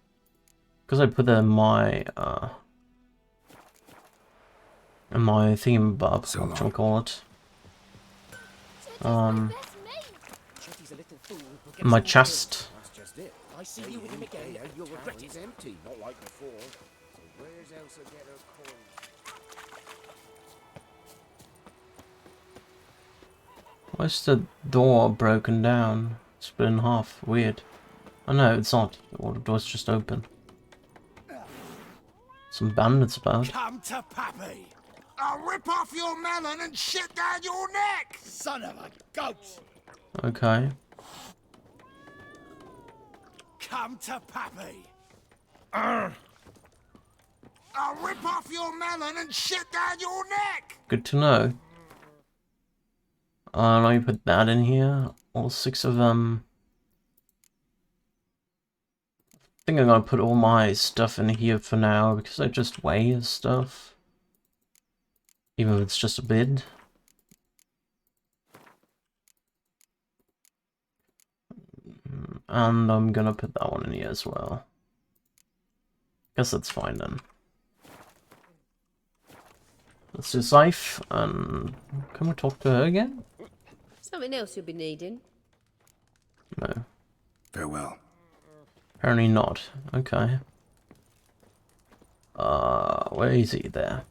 S1: Because I put that in my theme bub,
S4: So
S1: what
S4: long.
S1: you call it. In my chest.
S3: That's just it. I see you with him again, you'll regret it. It's empty, not like before. So where's Elsa get her coin?
S1: Why is the door broken down? Split in half. Weird. Oh no, it's not. The door's just open. Some bandits about.
S5: Come to Pappy.
S3: I'll rip off your melon and shit down your neck!
S5: Son of a goat.
S1: Okay.
S5: Come to Pappy.
S3: I'll rip off your melon and shit down your neck!
S1: Good to know. Let me put that in here. All 6 of them. I think I'm gonna put all my stuff in here for now because I just weigh stuff. Even if it's just a bid. And I'm gonna put that one in here as well. Guess that's fine then. Let's do Scythe, and can we talk to her again?
S8: Something else you'll be needing.
S1: No.
S4: Farewell.
S1: Apparently not. Okay. Where is he there?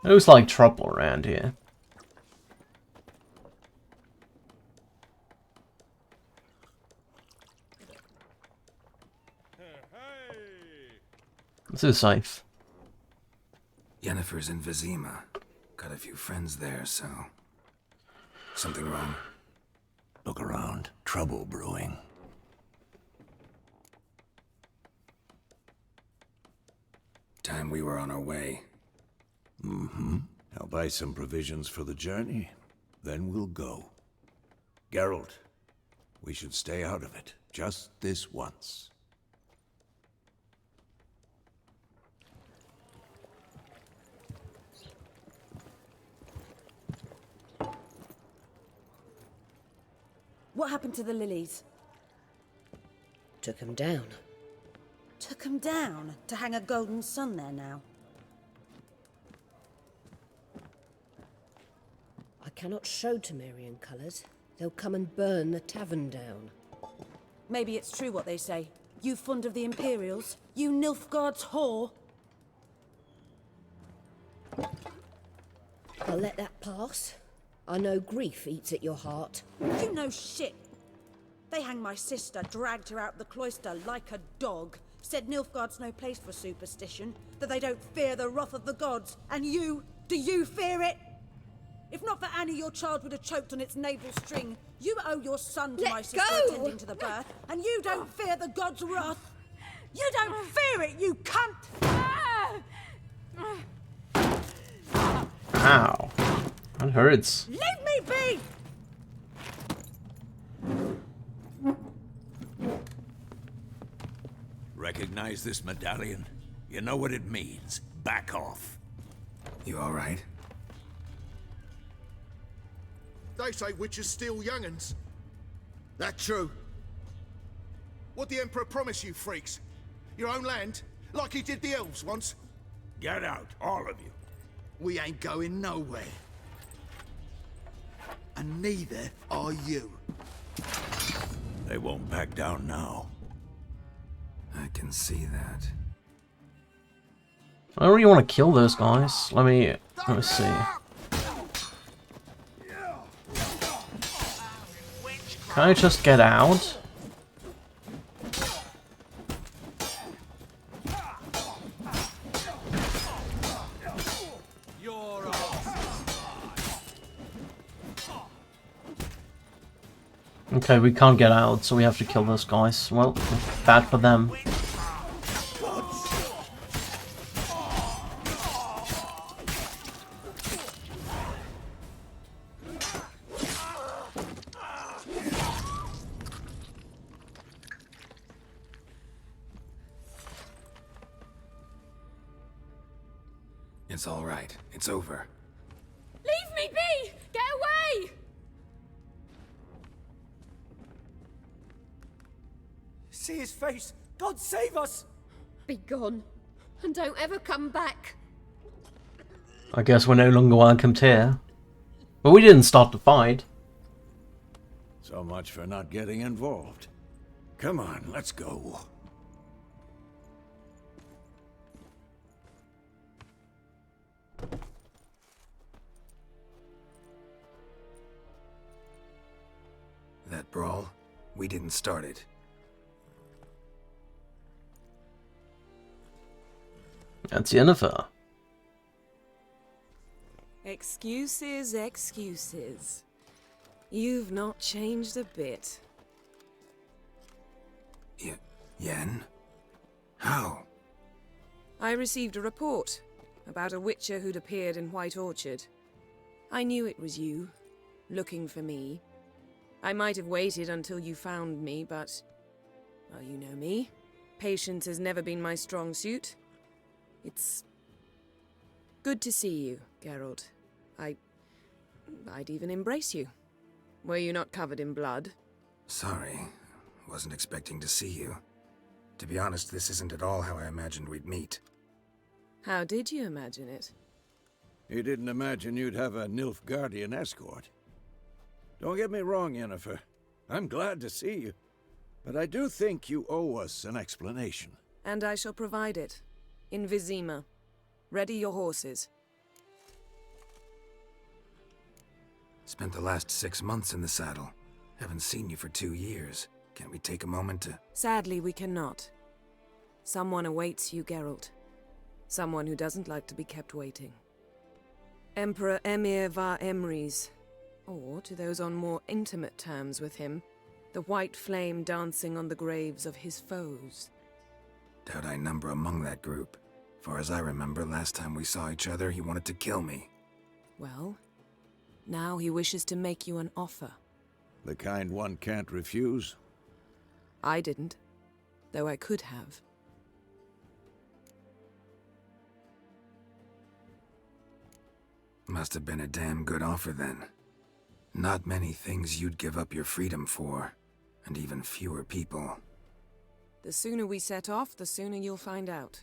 S1: It looks like trouble around here. Let's do Scythe.
S4: Yennefer's in Vizima. Got a few friends there, so... Something wrong?
S6: Look around. Trouble brewing.
S4: Time we were on our way.
S6: I'll buy some provisions for the journey. Then we'll go. Geralt, we should stay out of it. Just this once.
S7: What happened to the lilies?
S8: Took 'em down.
S7: Took 'em down to hang a golden sun there now.
S8: I cannot show Temerian colours. They'll come and burn the tavern down.
S7: Maybe it's true what they say. You fond of the Imperials? You Nilfgaard's whore?
S8: I'll let that pass. I know grief eats at your heart.
S7: You know shit. They hanged my sister, dragged her out the cloister like a dog.
S11: Said Nilfgaard's no place for superstition, that they don't fear the wrath of the gods. And you, do you fear it? If not for Annie, your child would have choked on its navel string. You owe your son to my sister attending to the birth, and you don't fear the gods' wrath. You don't fear it, you cunt!
S1: Ow. That hurts.
S11: Leave me be!
S6: Recognize this medallion? You know what it means. Back off.
S4: You alright?
S5: They say witches steal young'uns. That true? What the Emperor promise you, freaks? Your own land? Like he did the elves once?
S6: Get out, all of you.
S5: We ain't going nowhere. And neither are you.
S6: They won't back down now.
S4: I can see that.
S1: I don't really want to kill those guys. Let me see. Can I just get out? Okay, we can't get out, so we have to kill those guys. Well, bad for them.
S4: It's alright. It's over.
S12: Leave me be! Get away!
S10: See his face! God save us!
S12: Be gone. And don't ever come back.
S1: I guess we're no longer welcomed here. But we didn't start the fight.
S6: So much for not getting involved. Come on, let's go.
S4: That brawl, we didn't start it.
S1: That's Yennefer.
S13: Excuses, excuses. You've not changed a bit.
S4: Yen? How?
S13: I received a report about a witcher who'd appeared in White Orchard. I knew it was you, looking for me. I might have waited until you found me, but... well, you know me. Patience has never been my strong suit. It's... good to see you, Geralt. I'd even embrace you. Were you not covered in blood?
S4: Sorry. Wasn't expecting to see you. To be honest, this isn't at all how I imagined we'd meet.
S13: How did you imagine it?
S6: You didn't imagine you'd have a Nilfgaardian escort. Don't get me wrong, Yennefer. I'm glad to see you. But I do think you owe us an explanation.
S13: And I shall provide it. In Vizima. Ready your horses.
S4: Spent the last 6 months in the saddle. Haven't seen you for 2 years. Can't we take a moment to...
S13: Sadly, we cannot. Someone awaits you, Geralt. Someone who doesn't like to be kept waiting. Emperor Emhyr var Emreis. Or, to those on more intimate terms with him, the white flame dancing on the graves of his foes.
S4: Doubt I number among that group. Far as I remember, last time we saw each other, he wanted to kill me.
S13: Well, now he wishes to make you an offer.
S6: The kind one can't refuse?
S13: I didn't, though I could have.
S4: Must have been a damn good offer then. Not many things you'd give up your freedom for, and even fewer people.
S13: The sooner we set off, the sooner you'll find out.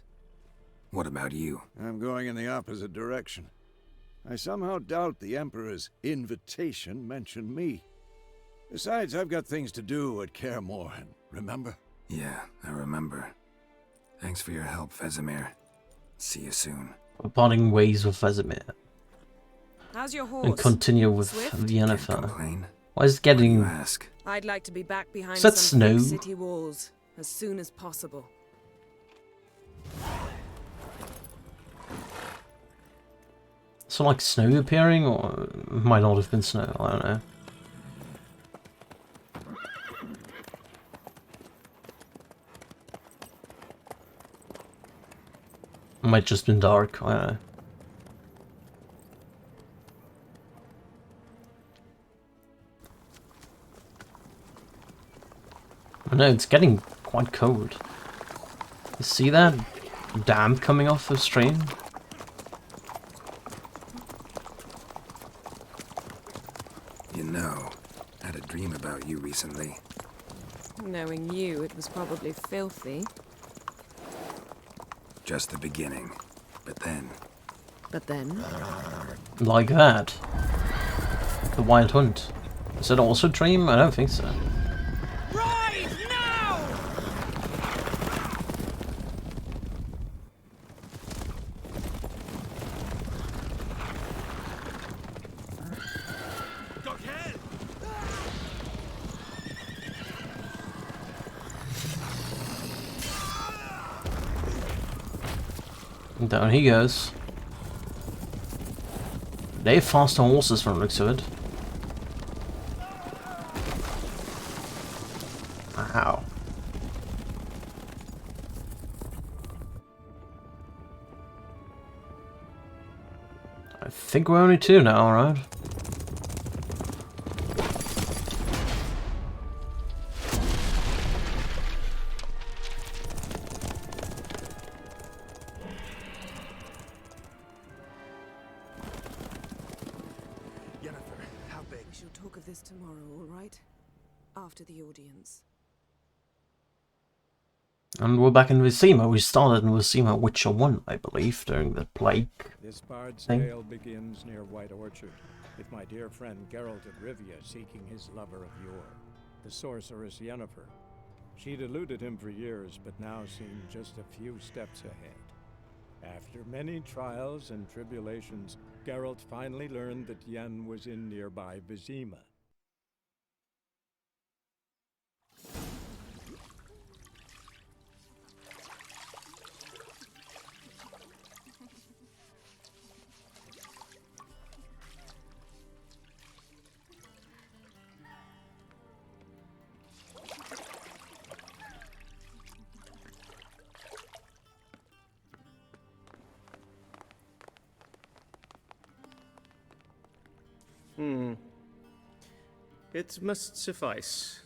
S4: What about you?
S6: I'm going in the opposite direction. I somehow doubt the Emperor's invitation mentioned me. Besides, I've got things to do at Kaer Morhen, remember?
S4: Yeah, I remember. Thanks for your help, Vesemir. See you soon.
S1: We're parting ways with Vesemir.
S13: How's your horse?
S1: And continue with Yennefer. Why is it getting...
S13: I'd like to be back behind
S1: Is that
S13: some
S1: snow?
S13: city walls as soon as possible.
S1: So like snow appearing, or it might not have been snow, I don't know. It might just been dark, I don't know. I know, it's getting quite cold. You see that damp coming off the stream?
S4: You know, I had a dream about you recently.
S13: Knowing you, it was probably filthy.
S4: Just the beginning. But then...
S1: Like that. The Wild Hunt. Is it also a dream? I don't think so.
S10: Ride now!
S1: Down he goes. They have faster horses from the looks of it. Wow. I think we're only two now, right?
S13: We shall talk of this tomorrow, all right? After the audience.
S1: And we're back in Vizima. We started in Vizima Witcher 1, I believe, during the plague
S2: This bard's
S1: thing.
S2: tale begins near White Orchard, with my dear friend Geralt of Rivia seeking his lover of yore, the sorceress Yennefer. She'd eluded him for years, but now seemed just a few steps ahead. After many trials and tribulations, Geralt finally learned that Yen was in nearby Vizima.
S14: It must suffice.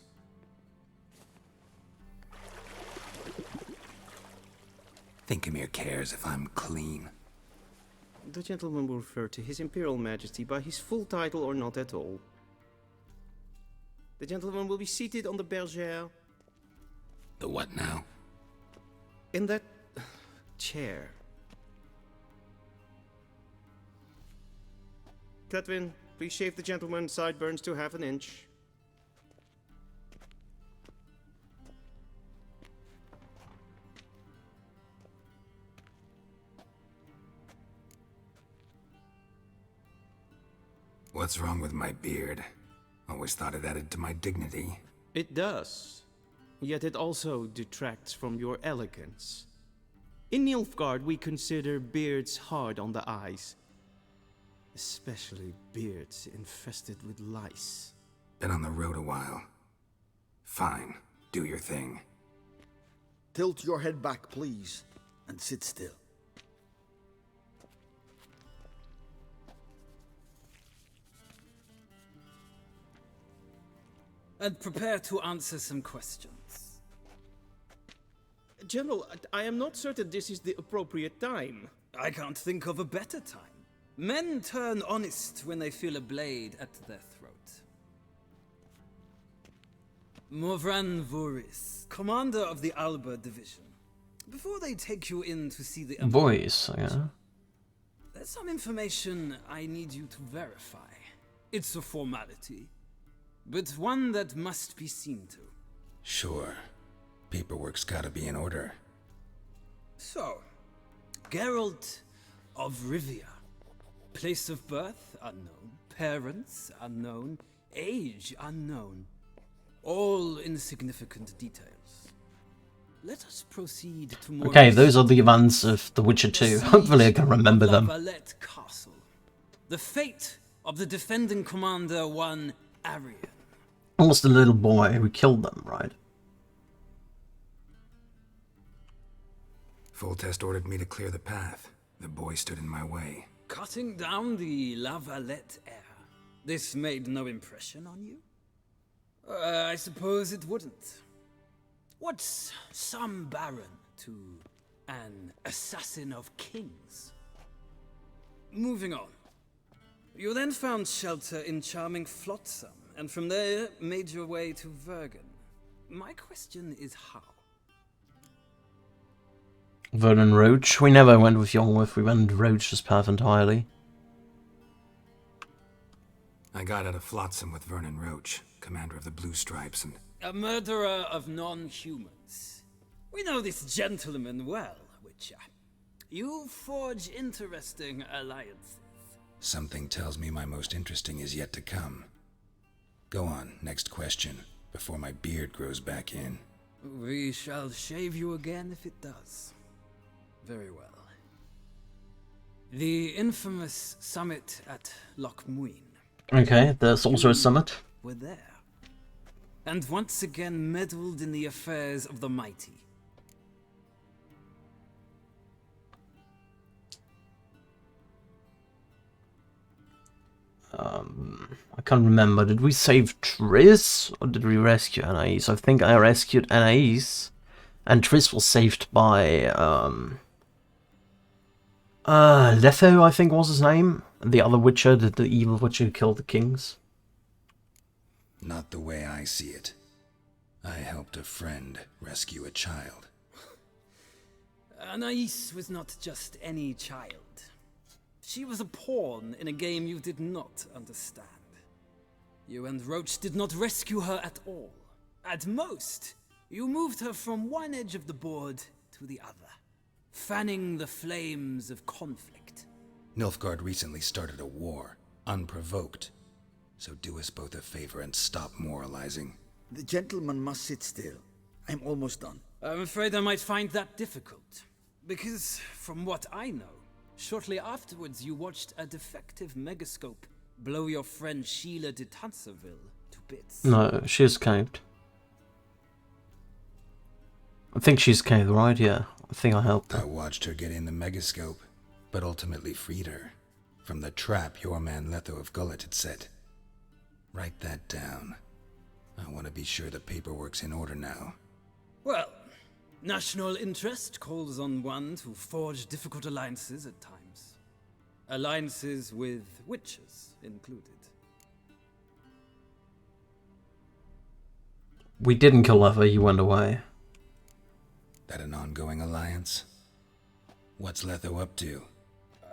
S4: Thinkamere cares if I'm clean.
S14: The gentleman will refer to His Imperial Majesty by his full title or not at all. The gentleman will be seated on the bergère.
S4: The what now?
S14: In that chair. Cletwin, please shave the gentleman's sideburns to half an inch.
S4: What's wrong with my beard? Always thought it added to my dignity.
S14: It does. Yet it also detracts from your elegance. In Nilfgaard, we consider beards hard on the eyes. Especially beards infested with lice.
S4: Been on the road a while. Fine, do your thing.
S5: Tilt your head back, please, and sit still.
S15: And prepare to answer some questions.
S14: General, I am not certain this is the appropriate time.
S15: I can't think of a better time. Men turn honest when they feel a blade at their throat. Morvran Voorhis, commander of the Alba Division. Before they take you in to see the
S1: Voice, yeah.
S15: There's some information I need you to verify. It's a formality, but one that must be seen to.
S4: Sure. Paperwork's gotta be in order.
S15: So, Geralt of Rivia. Place of birth unknown, parents unknown, age unknown. All insignificant details. Let us proceed to more.
S1: Okay, those are the events of The Witcher 2. Hopefully I can remember them.
S15: Valette Castle. The fate of the defending commander, one Arian.
S1: It was the little boy who killed them, right?
S4: Foltest ordered me to clear the path. The boy stood in my way.
S15: Cutting down the La Valette heir. This made no impression on you? I suppose it wouldn't. What's some baron to an assassin of kings? Moving on. You then found shelter in charming Flotsam, and from there made your way to Vergen. My question is how?
S1: Vernon Roach. We never went with Yolnwith, we went Roach's path entirely.
S4: I got out of Flotsam with Vernon Roach, commander of the Blue Stripes, and...
S15: A murderer of non-humans. We know this gentleman well, Witcher. You forge interesting alliances.
S4: Something tells me my most interesting is yet to come. Go on, next question, before my beard grows back in.
S15: We shall shave you again if it does. Very well. The infamous summit at Loch Muin.
S1: Okay, there's also a summit.
S15: We're there. And once again meddled in the affairs of the mighty.
S1: I can't remember. Did we save Triss or did we rescue Anais? I think I rescued Anais, and Triss was saved by Letho, I think was his name. The other Witcher, the evil Witcher who killed the kings.
S4: Not the way I see it. I helped a friend rescue a child.
S15: Anais was not just any child. She was a pawn in a game you did not understand. You and Roach did not rescue her at all. At most, you moved her from one edge of the board to the other, fanning the flames of conflict.
S4: Nilfgaard recently started a war, unprovoked. So do us both a favor and stop moralizing.
S9: The gentleman must sit still. I'm almost done.
S15: I'm afraid I might find that difficult. Because, from what I know, shortly afterwards you watched a defective megascope blow your friend Sheila de Tanserville to bits.
S1: No, she escaped. I think she escaped, right? Yeah, I think I helped her.
S4: I watched her get in the megascope, but ultimately freed her from the trap your man Letho of Gullet had set. Write that down. I want to be sure the paperwork's in order now.
S15: Well, national interest calls on one to forge difficult alliances at times. Alliances with witches included.
S1: We didn't kill Letho, you went away.
S4: That an ongoing alliance? What's Letho up to?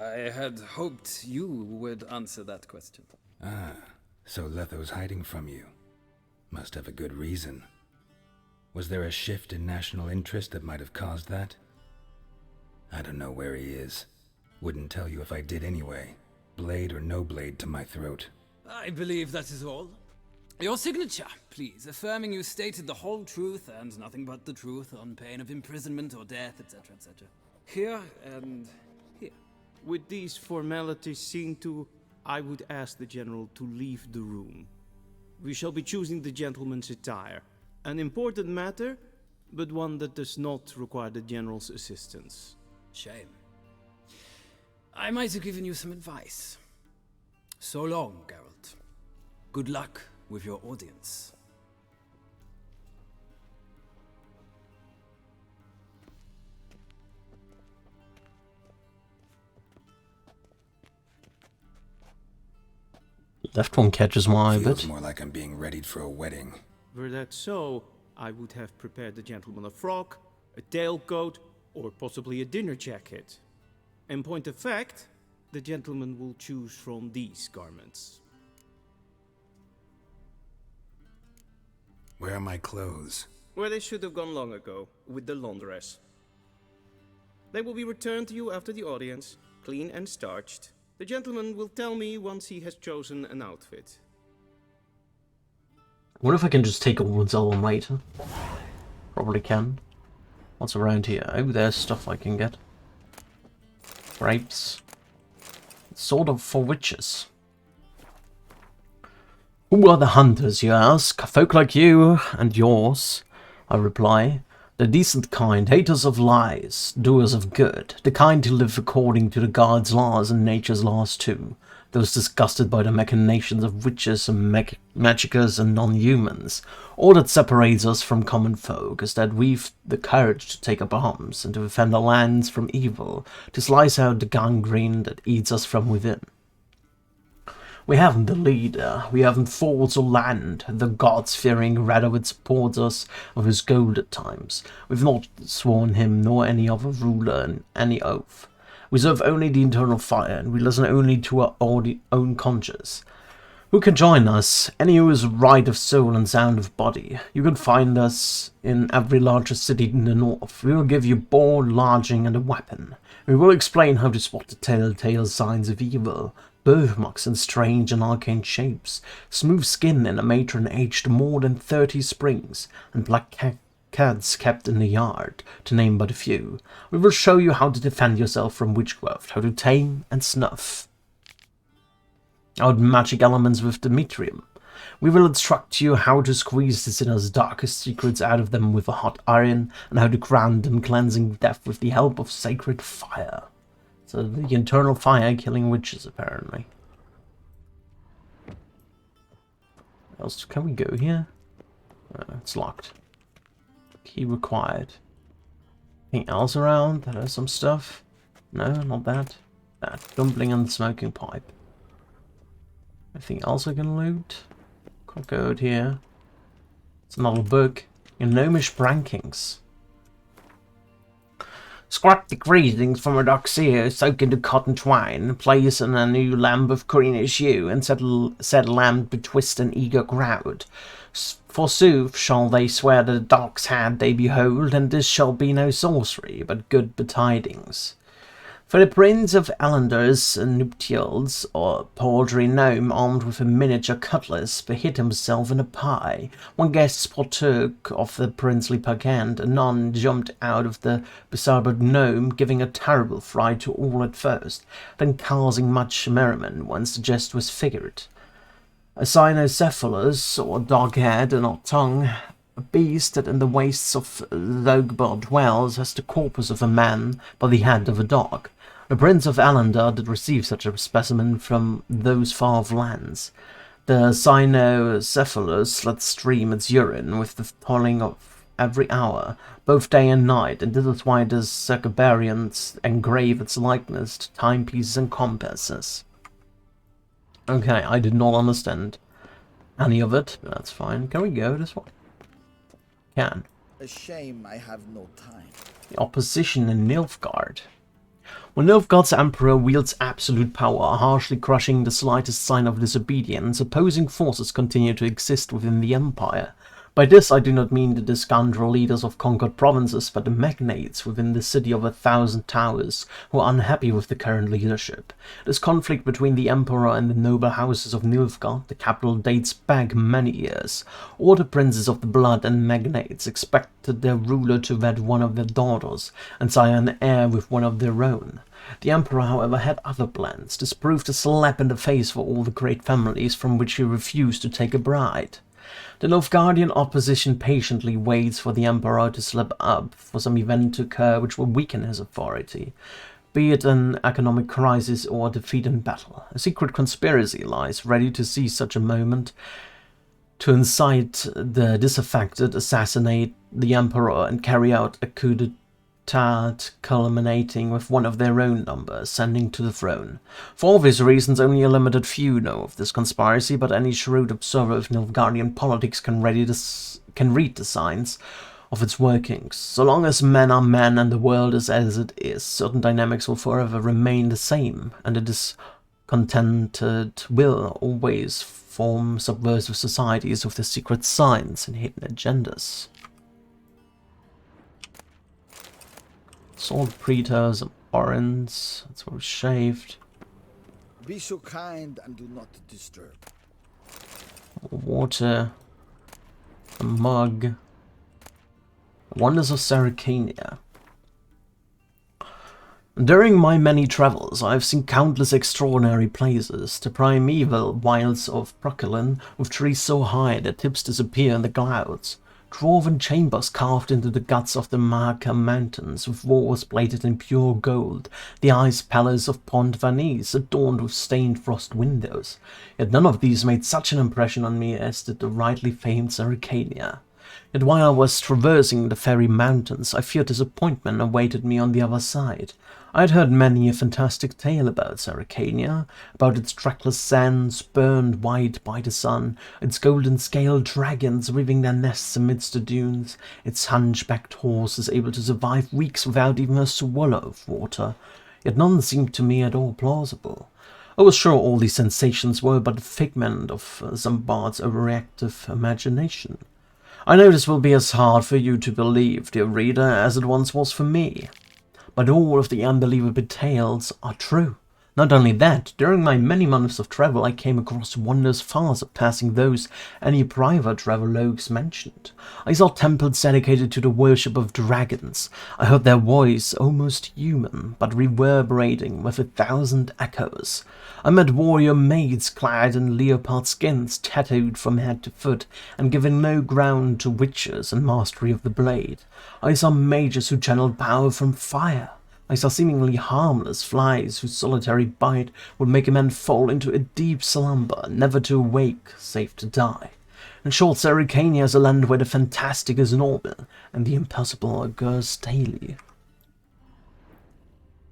S15: I had hoped you would answer that question.
S4: Ah, so Letho's hiding from you. Must have a good reason. Was there a shift in national interest that might have caused that? I don't know where he is. Wouldn't tell you if I did anyway. Blade or no blade to my throat.
S15: I believe that is all. Your signature, please, affirming you stated the whole truth and nothing but the truth on pain of imprisonment or death, etc., etc. Here and here.
S14: With these formalities seen to, I would ask the General to leave the room. We shall be choosing the gentleman's attire. An important matter, but one that does not require the General's assistance.
S15: Shame. I might have given you some advice. So long, Geralt. Good luck with your audience.
S1: Left one catches my eye a
S4: Feels
S1: bit.
S4: more like I'm being readied for a wedding.
S14: Were that so, I would have prepared the gentleman a frock, a tailcoat, or possibly a dinner jacket. In point of fact, the gentleman will choose from these garments.
S4: Where are my clothes?
S14: Where they should have gone long ago, with the laundress. They will be returned to you after the audience, clean and starched. The gentleman will tell me once he has chosen an outfit.
S1: What if I can just take all and sell them later? Probably can. What's around here? Oh, there's stuff I can get. Grapes. sort of for witches. Who are the hunters, you ask? Folk like you and yours, I reply. The decent kind, haters of lies, doers of good, the kind who live according to the gods' laws and nature's laws too. Those disgusted by the machinations of witches and magicers and non-humans. All that separates us from common folk is that we've the courage to take up arms and to defend our lands from evil, to slice out the gangrene that eats us from within. We haven't the leader, we haven't forts or land, the gods-fearing Radovid supports us of his gold at times. We've not sworn him nor any other ruler in any oath. We serve only the eternal fire, and we listen only to our own conscience. Who can join us? Any who is right of soul and sound of body. You can find us in every larger city in the north. We will give you board, lodging, and a weapon. We will explain how to spot the telltale signs of evil, birthmarks in strange and arcane shapes, smooth skin in a matron aged more than 30 springs, and black cats kept in the yard, to name but a few. We will show you how to defend yourself from witchcraft, how to tame and snuff out magic elements with Demetrium. We will instruct you how to squeeze the sinner's darkest secrets out of them with a hot iron, and how to grant them cleansing death with the help of sacred fire. So the internal fire killing witches, apparently. What else can we go here? It's locked. Key required. Anything else around that has some stuff? No, not that. That. Dumpling and smoking pipe. Anything else I can loot? Can't go out here. It's another book. In Gnomish Brankings. Scrap the greetings from a doxio, soak into cotton twine, place in a new lamp of greenish hue, and set lamp betwist an eager crowd. Forsooth shall they swear that a dog's head they behold, and this shall be no sorcery, but good betidings. For the Prince of Ellender's nuptials, or paltry gnome armed with a miniature cutlass behid himself in a pie. One guest partook of the princely pagand, anon jumped out of the besarbed gnome, giving a terrible fright to all at first, then causing much merriment once the jest was figured. A cynocephalus, or dog-head and or tongue, a beast that in the wastes of Logbod dwells, has the corpus of a man, but the head of a dog. The Prince of Allender did receive such a specimen from those far-off lands. The cynocephalus let stream its urine with the tolling of every hour, both day and night, and this is why the Cercabarians engrave its likeness to timepieces and compasses. Okay, I did not understand any of it, but that's fine. Can we go this way? Can.
S9: A shame I have no time.
S1: The opposition in Nilfgaard. When Nilfgaard's emperor wields absolute power, harshly crushing the slightest sign of disobedience, opposing forces continue to exist within the empire. By this I do not mean the scoundrel leaders of conquered provinces, but the magnates within the city of 1,000 towers, who are unhappy with the current leadership. This conflict between the emperor and the noble houses of Nilfgaard, the capital, dates back many years. All the princes of the blood and magnates expected their ruler to wed one of their daughters, and sire an heir with one of their own. The emperor, however, had other plans. This proved a slap in the face for all the great families from which he refused to take a bride. The Nilfgaardian opposition patiently waits for the emperor to slip up, for some event to occur which will weaken his authority, be it an economic crisis or a defeat in battle. A secret conspiracy lies ready to seize such a moment, to incite the disaffected, assassinate the emperor, and carry out a coup d'etat culminating with one of their own number ascending to the throne. For obvious reasons, only a limited few know of this conspiracy, but any shrewd observer of Nilfgaardian politics can read the signs of its workings. So long as men are men and the world is as it is, certain dynamics will forever remain the same, and the discontented will always form subversive societies with their secret signs and hidden agendas. Sword preters and orens, that's what was shaved.
S9: Be so kind and do not disturb.
S1: Water, a mug, Wonders of Saracania. During my many travels, I have seen countless extraordinary places, the primeval wilds of Brooklyn, with trees so high their tips disappear in the clouds, dwarven chambers carved into the guts of the Mahakam Mountains, with walls plated in pure gold, the ice palace of Pont Vanise, adorned with stained frost windows. Yet none of these made such an impression on me as did the rightly famed Zerrikania. Yet while I was traversing the fairy mountains, I feared disappointment awaited me on the other side. I had heard many a fantastic tale about Zerrikania, about its trackless sands burned white by the sun, its golden-scaled dragons weaving their nests amidst the dunes, its hunchbacked horses able to survive weeks without even a swallow of water. Yet none seemed to me at all plausible. I was sure all these sensations were but a figment of some bard's overreactive imagination. I know this will be as hard for you to believe, dear reader, as it once was for me. But all of the unbelievable tales are true. Not only that, during my many months of travel I came across wonders far surpassing those any private travelogues mentioned. I saw temples dedicated to the worship of dragons. I heard their voice, almost human, but reverberating with 1,000 echoes. I met warrior maids clad in leopard skins, tattooed from head to foot, and giving no ground to witches and mastery of the blade. I saw mages who channeled power from fire. I saw seemingly harmless flies whose solitary bite would make a man fall into a deep slumber, never to awake, save to die. In short, Zerrikania is a land where the fantastic is normal, and the impossible occurs daily.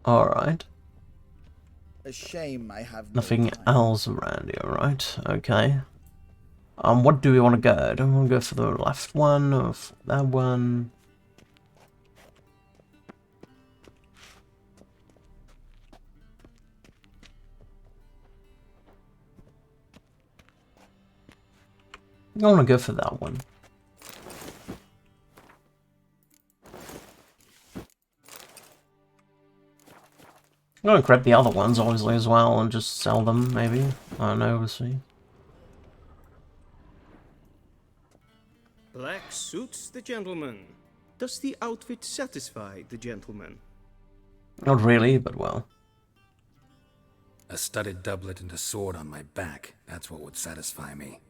S1: Alright.
S9: A shame I have
S1: Nothing else around here, right? Okay. What do we want to go? Do we want to go for the left one, or for that one? I want to go for that one. I'm going to grab the other ones, obviously, as well, and just sell them, maybe. I don't know, we'll see.
S14: Black suits the gentleman. Does the outfit satisfy the gentleman?
S1: Not really, but well.
S4: A studded doublet and a sword on my back, that's what would satisfy me.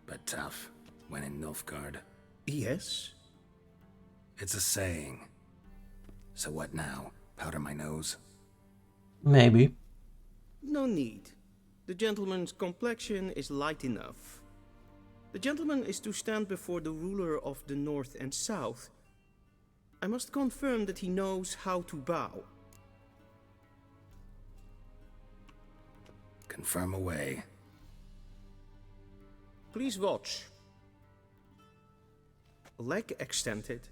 S4: But tough, when in Nilfgaard.
S14: Yes?
S4: It's a saying. So what now? Powder my nose?
S1: Maybe.
S14: No need. The gentleman's complexion is light enough. The gentleman is to stand before the ruler of the North and South. I must confirm that he knows how to bow.
S4: Confirm away.
S14: Please watch. Leg extended,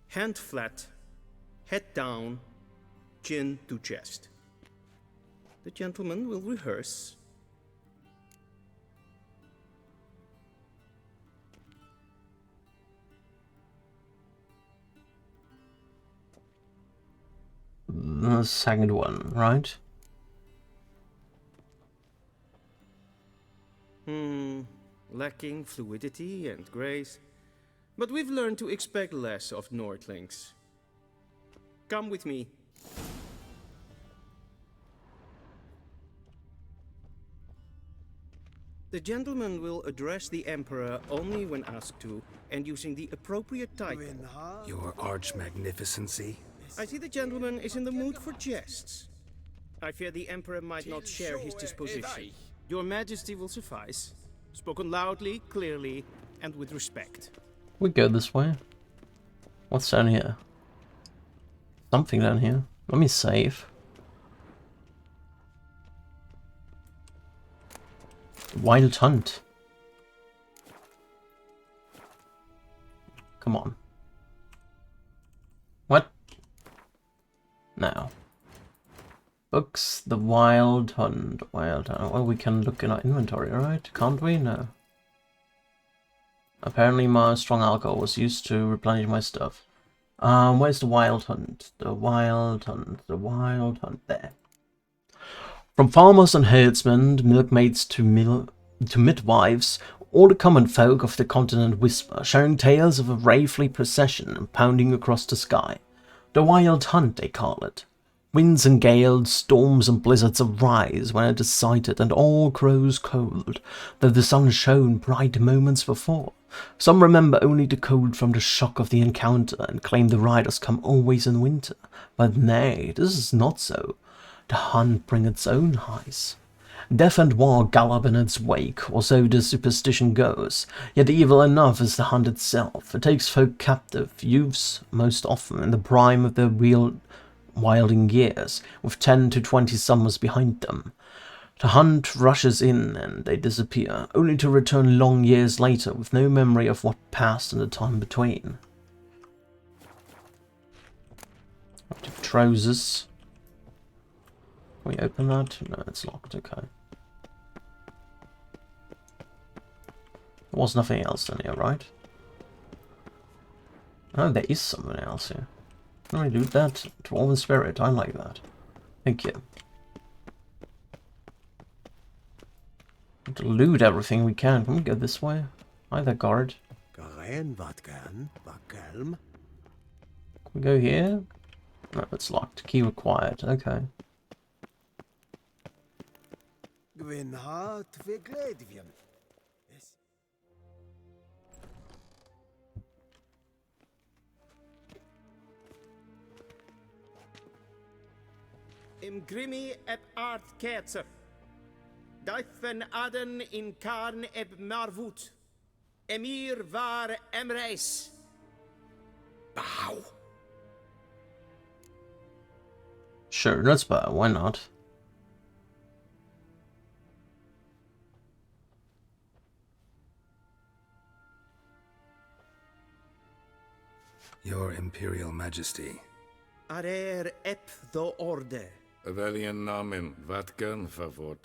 S14: hand flat, head down, chin to chest. The gentleman will rehearse.
S1: The second one, right?
S14: Lacking fluidity and grace, but we've learned to expect less of Nordlings. Come with me. The gentleman will address the Emperor only when asked to, and using the appropriate title.
S4: Your Arch-Magnificency?
S14: I see the gentleman is in the mood for jests. I fear the Emperor might not share his disposition. Your Majesty will suffice. Spoken loudly, clearly, and with respect.
S1: We go this way. What's down here? Something down here. Let me save. Wild Hunt. Come on. What? No. Books, the Wild Hunt. Wild Hunt. Well, we can look in our inventory, right? Can't we? No. Apparently my strong alcohol was used to replenish my stuff. Where's the Wild Hunt? The Wild Hunt. The Wild Hunt. There. From farmers and herdsmen, milkmaids to midwives, all the common folk of the continent whisper, sharing tales of a wraithly procession pounding across the sky. The Wild Hunt, they call it. Winds and gales, storms and blizzards arise when it is sighted, and all grows cold, though the sun shone bright moments before. Some remember only the cold from the shock of the encounter, and claim the riders come always in winter. But nay, this is not so. The hunt brings its own highs. Death and war gallop in its wake, or so the superstition goes. Yet evil enough is the hunt itself. It takes folk captive, youths most often, in the prime of their wilding years, with 10 to 20 summers behind them. The hunt rushes in and they disappear, only to return long years later with no memory of what passed in the time between. Up to trousers. Can we open that? No, it's locked, okay. There was nothing else in here, right? Oh, there is something else here. Can we loot that? Dwarven Spirit, I like that. Thank you. To loot everything we can. Can we go this way? Hi there, guard. Can we go here? No, it's locked. Key required. Okay.
S16: Imgrimi eb art ketzer. Duifen aden in karn eb marvut. Emir var emreis. Bow.
S1: Sure, let's bow. Why not?
S4: Your Imperial Majesty.
S16: Arer ep the orde.
S17: Welchen Namen? Wat gern favort?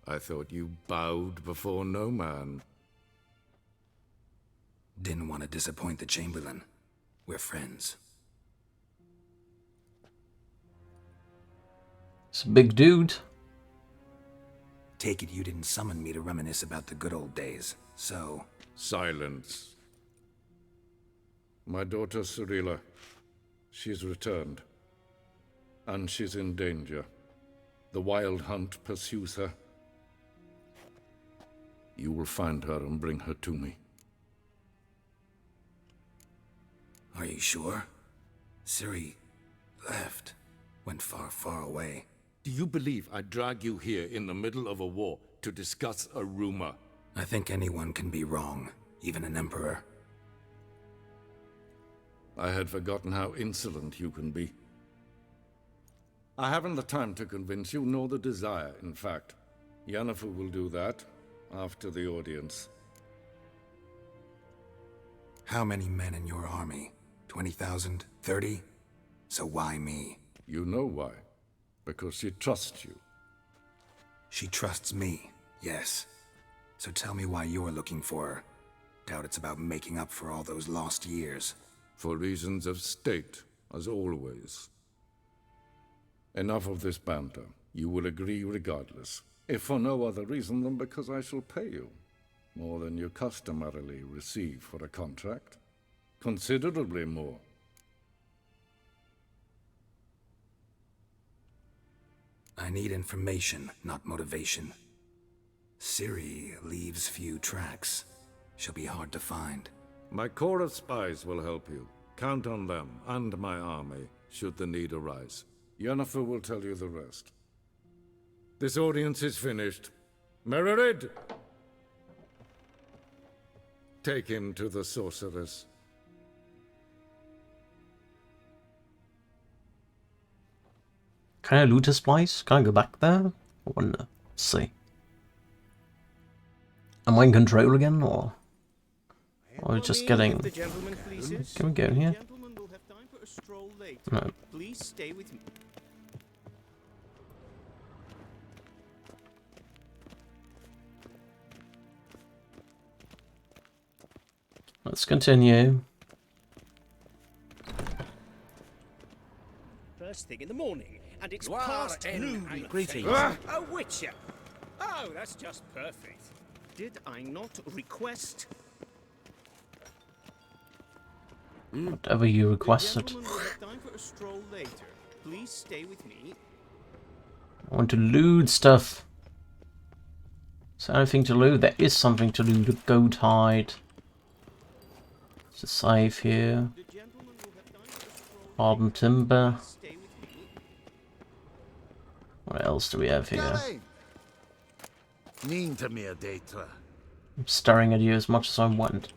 S17: I thought you bowed before no man.
S4: Didn't want to disappoint the Chamberlain. We're friends.
S1: It's a big dude.
S4: Take it you didn't summon me to reminisce about the good old days, so...
S17: Silence. My daughter Cirilla, she's returned. And she's in danger. The Wild Hunt pursues her. You will find her and bring her to me.
S4: Are you sure? Ciri left. Went far, far away.
S17: Do you believe I'd drag you here in the middle of a war to discuss a rumor?
S4: I think anyone can be wrong, even an emperor.
S17: I had forgotten how insolent you can be. I haven't the time to convince you, nor the desire, in fact. Yennefer will do that after the audience.
S4: How many men in your army? 20,000? 30? So why me?
S17: You know why. Because she trusts you.
S4: She trusts me, yes. So tell me why you're looking for her. Doubt it's about making up for all those lost years.
S17: For reasons of state, as always. Enough of this banter. You will agree regardless. If for no other reason than because I shall pay you. More than you customarily receive for a contract. Considerably more.
S4: I need information, not motivation. Ciri leaves few tracks. She'll be hard to find.
S17: My corps of spies will help you. Count on them, and my army, should the need arise. Yennefer will tell you the rest. This audience is finished. Mererid! Take him to the sorceress.
S1: Can I loot his place? Can I go back there? I wonder. Let's see. Am I in control again, or just getting... Can we go in here? No.
S14: Please stay with me.
S1: Let's continue.
S16: First thing in the morning, and it's past noon.
S10: Greetings.
S16: A witcher. Oh, that's just perfect. Did I not request?
S1: Whatever you requested.
S16: The gentleman will have time for a stroll later. Please stay with me.
S1: I want to loot stuff. Is there anything to loot? There is something to loot. A goat hide. There's a safe here. Hardened timber. What else do we have here? I'm staring at you as much as I want.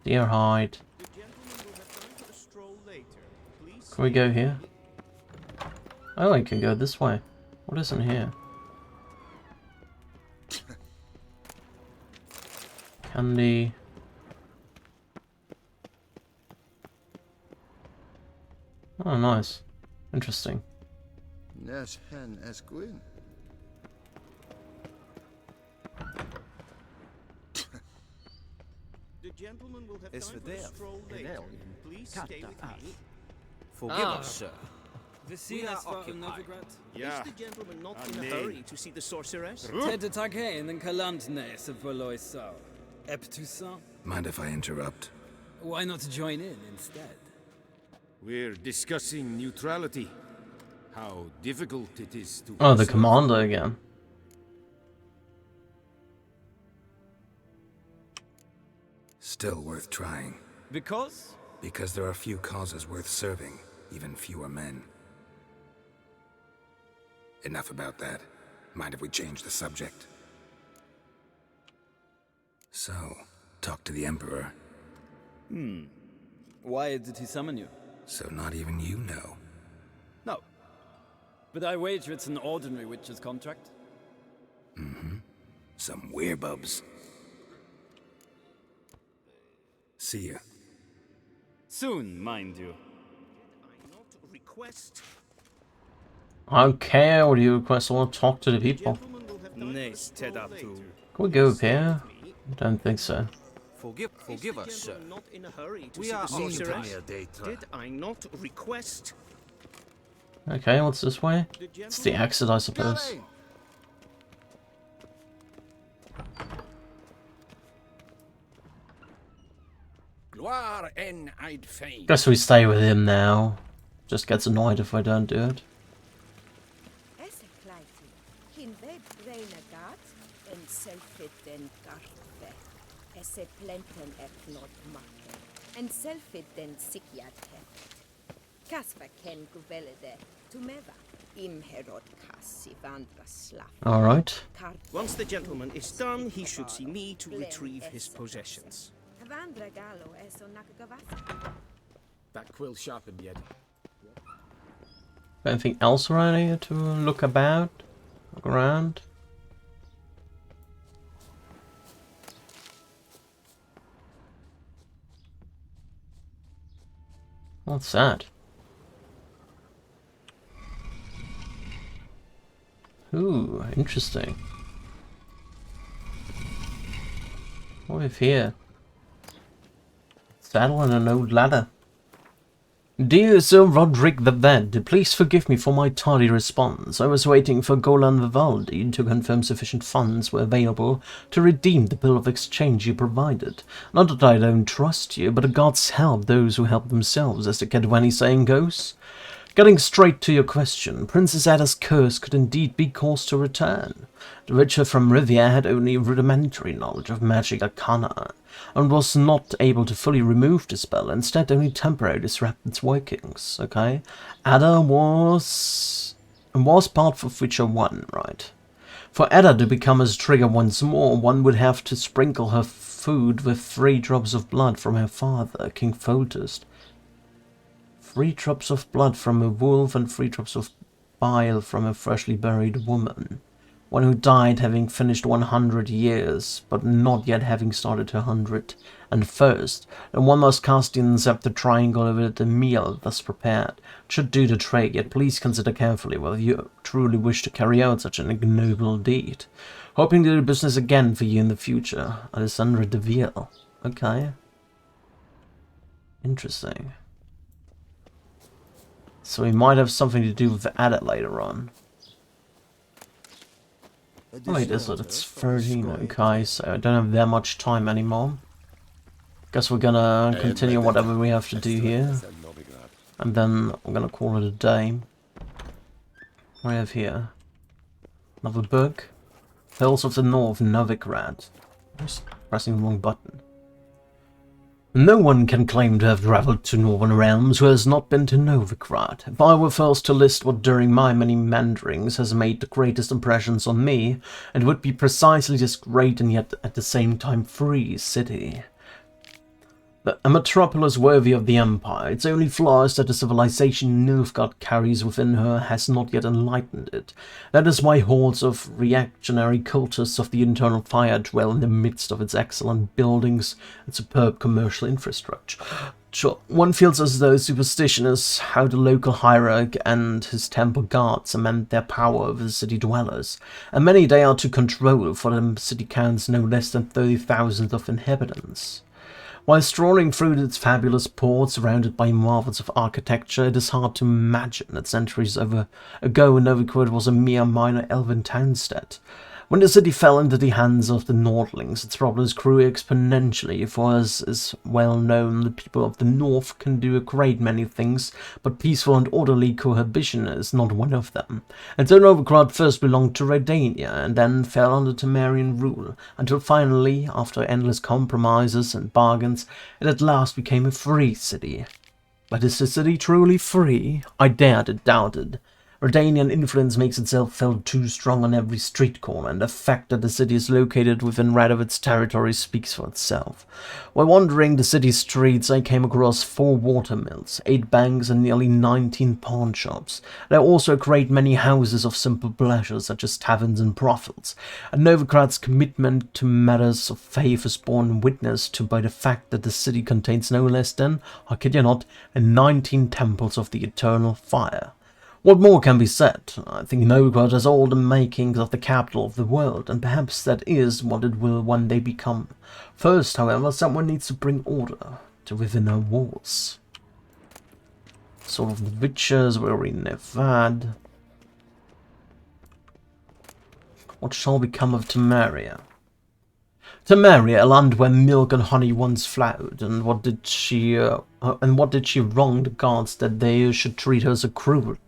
S1: Deer hide. Can we go here? Oh, I can go this way. What is in here? Candy. Oh, nice. Interesting.
S5: Nes hen es gwyn.
S16: The gentleman will have
S10: Is
S16: time
S10: for
S16: for a
S10: there.
S16: stroll later. Please stay with me.
S10: Forgive us, sir.
S15: We are occupied.
S16: Is the gentleman not in a hurry to see the sorceress?
S15: Tete Takain and Kalantnes of Valoisau. Eptusan?
S4: Mind if I interrupt?
S15: Why not join in instead?
S3: We're discussing neutrality. How difficult it is to...
S1: Oh, the commander again.
S4: Still worth trying.
S15: Because?
S4: Because there are few causes worth serving, even fewer men. Enough about that. Mind if we change the subject? So, talk to the Emperor.
S15: Why did he summon you?
S4: So not even you know.
S15: No. But I wager it's an ordinary witch's contract.
S4: Some werebubs. See ya.
S15: Soon, mind you.
S16: I not request.
S1: I don't care what you request. I want to talk to the people.
S16: Nice, Tedatu.
S1: Can we go up here? I don't think so.
S10: Forgive us, sir.
S16: Not in a hurry to
S10: We
S16: see
S10: are
S16: the sorceress.
S10: occupied.
S16: Did I not request?
S1: Okay, what's this way? It's the exit, I suppose.
S3: Gloire en I'd fain.
S1: Guess we stay with him now. Just gets annoyed if I don't do it.
S7: Esse kleiti, hin web reine gat, en selfit den garfe. Esse plenten not maken, en selfit den sikiat hefet. Kasva ken guvelede, tumeva, im herod kassi vandra slaf.
S1: Alright.
S16: Once the gentleman is done, he should see me to retrieve his possessions.
S7: Vandra galo eso nakagavasa.
S3: That quill sharpened yet.
S1: Anything else around here to look about? Look around? What's that? Ooh, interesting. What do we have here? Saddle and an old ladder. Dear Sir Roderick the Ved, please forgive me for my tardy response. I was waiting for Golan Vivaldi to confirm sufficient funds were available to redeem the bill of exchange you provided. Not that I don't trust you, but the gods help those who help themselves, as the Kedwani saying goes. Getting straight to your question, Princess Ada's curse could indeed be caused to return. The Witcher from Rivia had only rudimentary knowledge of magic arcana, and was not able to fully remove the spell, instead only temporarily disrupt its workings, okay? Ada was part of Witcher 1, right? For Ada to become a trigger once more, one would have to sprinkle her food with 3 drops of blood from her father, King Foltest. 3 drops of blood from a wolf and 3 drops of bile from a freshly buried woman. One who died having finished 100 years, but not yet having started her 101st. And one must cast the incepted triangle over the meal thus prepared. It should do the trick, yet please consider carefully whether you truly wish to carry out such an ignoble deed. Hoping to do business again for you in the future. Alessandra de Ville. Okay. Interesting. So we might have something to do with Ada later on. Wait, is it? It's 13, okay, so I don't have that much time anymore. Guess we're gonna continue whatever we have to do here. And then we're gonna call it a day. What do we have here? Another book. Tales of the North, Novigrad. I'm just pressing the wrong button. No one can claim to have travelled to Northern Realms who has not been to Novigrad. If I were first to list what during my many meanderings has made the greatest impressions on me, it would be precisely this great and yet at the same time free city. A metropolis worthy of the Empire. Its only flaw is that the civilization Nilfgaard carries within her has not yet enlightened it. That is why hordes of reactionary cultists of the Eternal Fire dwell in the midst of its excellent buildings and superb commercial infrastructure. Sure, one feels as though superstition is how the local hierarch and his temple guards cement their power over the city dwellers, and many they are to control, for the city counts no less than 30,000 of inhabitants. While strolling through its fabulous ports surrounded by marvels of architecture, it is hard to imagine that centuries ago Novigrad was a mere minor elven townstead. When the city fell into the hands of the Nordlings, its problems grew exponentially, for as is well known, the people of the North can do a great many things, but peaceful and orderly cohabitation is not one of them. And so Novigrad first belonged to Redania, and then fell under Temerian rule, until finally, after endless compromises and bargains, it at last became a free city. But is the city truly free? I dare to doubt it. Redanian influence makes itself felt too strong on every street corner, and the fact that the city is located within right of its territory speaks for itself. While wandering the city streets, I came across 4 watermills, 8 banks, and nearly 19 pawn shops. There are also a great many houses of simple pleasure, such as taverns and brothels, and Novigrad's commitment to matters of faith is borne witness to by the fact that the city contains no less than, I kid you not, 19 temples of the Eternal Fire. What more can be said? I think Novigrad has all the makings of the capital of the world, and perhaps that is what it will one day become. First, however, someone needs to bring order to within her walls. Sort of the Witchers were in Nevad. What shall become of Temeria? Temeria, a land where milk and honey once flowed, and what did she wrong the gods that they should treat her so cruelly?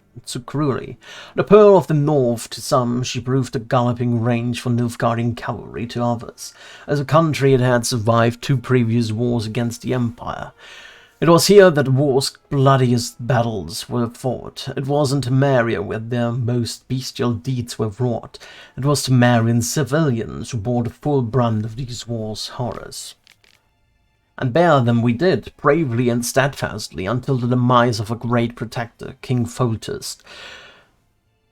S1: The Pearl of the North to some, she proved a galloping range for Nilfgaardian cavalry to others. As a country, it had survived 2 previous wars against the Empire. It was here that war's bloodiest battles were fought. It was in Temeria where their most bestial deeds were wrought. It was Temerian civilians who bore the full brunt of these war's horrors. And bear them we did, bravely and steadfastly, until the demise of a great protector, King Foltest.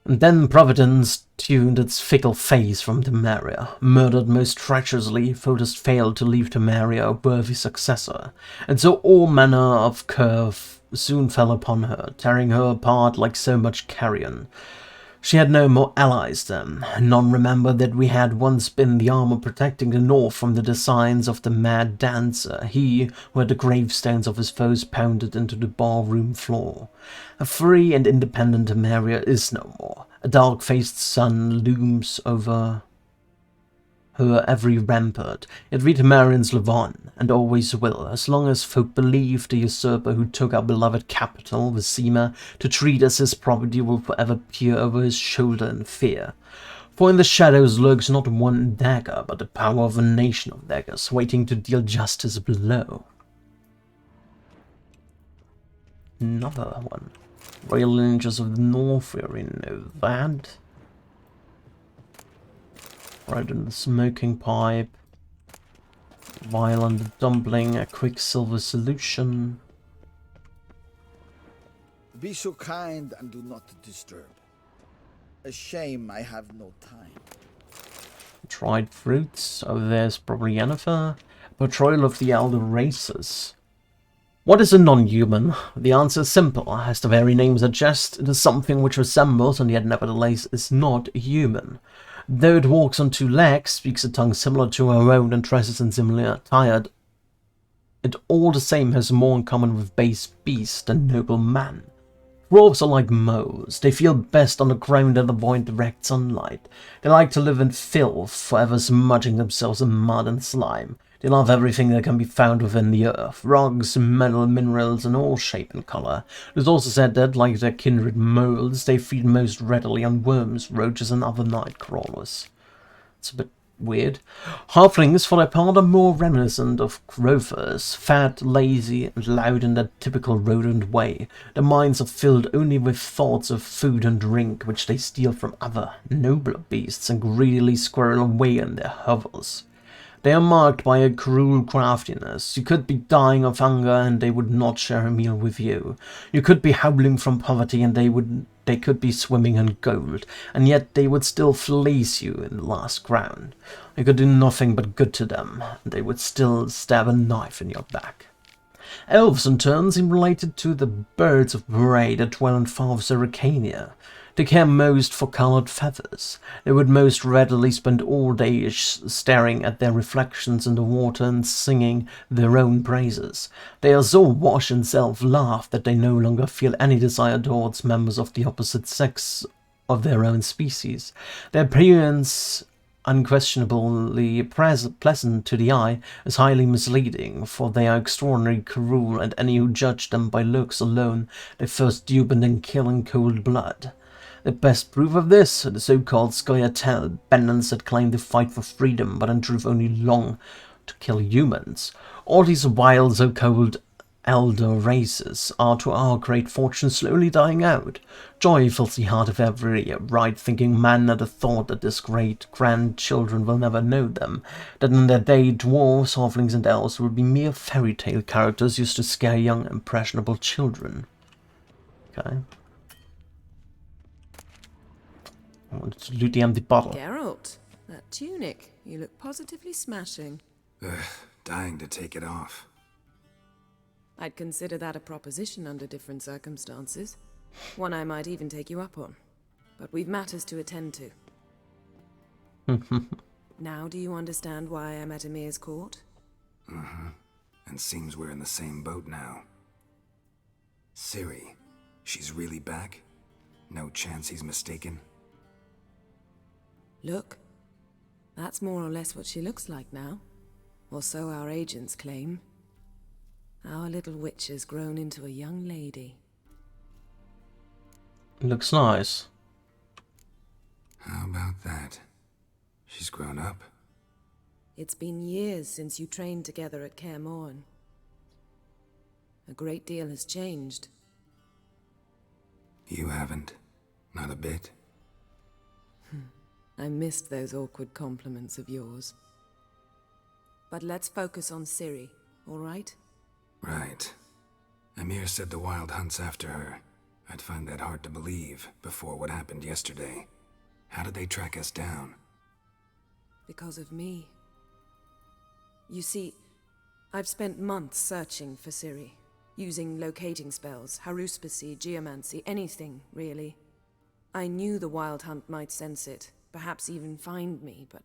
S1: And then Providence tuned its fickle face from Temeria. Murdered most treacherously, Foltest failed to leave Temeria a worthy successor, and so all manner of curse soon fell upon her, tearing her apart like so much carrion. She had no more allies then. None remembered that we had once been the armor protecting the North from the designs of the Mad Dancer, he who had the gravestones of his foes pounded into the ballroom floor. A free and independent Temeria is no more. A dark-faced sun looms over her every rampart, yet we Temerians live on, and always will, as long as folk believe the usurper who took our beloved capital, Vizima, to treat as his property will forever peer over his shoulder in fear. For in the shadows lurks not one dagger, but the power of a nation of daggers, waiting to deal justice below. Another one. Royal Ninjas of the North, we already know that. Right in the smoking pipe. Violent dumpling, a quicksilver solution.
S9: Be so kind and do not disturb. A shame I have no time.
S1: Dried fruits. Oh, there's probably Yennefer. Portrayal of the elder races. What is a non-human? The answer is simple. As the very name suggests, it is something which resembles and yet nevertheless is not human. Though it walks on 2 legs, speaks a tongue similar to our own, and dresses in similar attire, it all the same has more in common with base beast than noble man. Dwarves are like moles. They feel best on the ground and avoid direct sunlight. They like to live in filth, forever smudging themselves in mud and slime. They love everything that can be found within the earth. Rocks, metal, minerals, and all shape and color. It is also said that, like their kindred moles, they feed most readily on worms, roaches, and other night crawlers. It's a bit weird. Halflings, for their part, are more reminiscent of Grovers, fat, lazy, and loud in their typical rodent way. Their minds are filled only with thoughts of food and drink, which they steal from other, nobler beasts and greedily squirrel away in their hovels. They are marked by a cruel craftiness. You could be dying of hunger and they would not share a meal with you. You could be howling from poverty and they could be swimming in gold, and yet they would still fleece you in the last crown. You could do nothing but good to them, and they would still stab a knife in your back. Elves, in turn, seem related to the birds of prey that dwell in far of Zerrikania. They care most for colored feathers. They would most readily spend all day staring at their reflections in the water and singing their own praises. They are so washed in self-love that they no longer feel any desire towards members of the opposite sex of their own species. Their appearance, unquestionably pleasant to the eye, is highly misleading, for they are extraordinarily cruel, and any who judge them by looks alone they first dupe and then kill in cold blood. The best proof of this are the so-called Scoia'tael, bandits that claim to fight for freedom, but in truth only long to kill humans. All these wild, so-called elder races are, to our great fortune, slowly dying out. Joy fills the heart of every right-thinking man at the thought that his great-grandchildren will never know them, that in their day dwarves, halflings, and elves will be mere fairy tale characters used to scare young, impressionable children. Okay. I wanted to loot the empty bottle.
S13: Geralt, that tunic. You look positively smashing.
S4: Dying to take it off.
S13: I'd consider that a proposition under different circumstances. One I might even take you up on. But we've matters to attend to. Now do you understand why I'm at Ymir's court?
S4: Mm-hmm. And seems we're in the same boat now. Ciri, she's really back? No chance he's mistaken?
S13: Look, that's more or less what she looks like now. Or so our agents claim. Our little witch has grown into a young lady.
S1: Looks nice.
S4: How about that? She's grown up.
S13: It's been years since you trained together at Kaer Morhen. A great deal has changed.
S4: You haven't. Not a bit.
S13: I missed those awkward compliments of yours. But let's focus on Ciri, all right?
S4: Right. Ymir said the Wild Hunt's after her. I'd find that hard to believe before what happened yesterday. How did they track us down?
S13: Because of me. You see, I've spent months searching for Ciri, using locating spells, haruspicy, geomancy, anything, really. I knew the Wild Hunt might sense it, perhaps even find me, but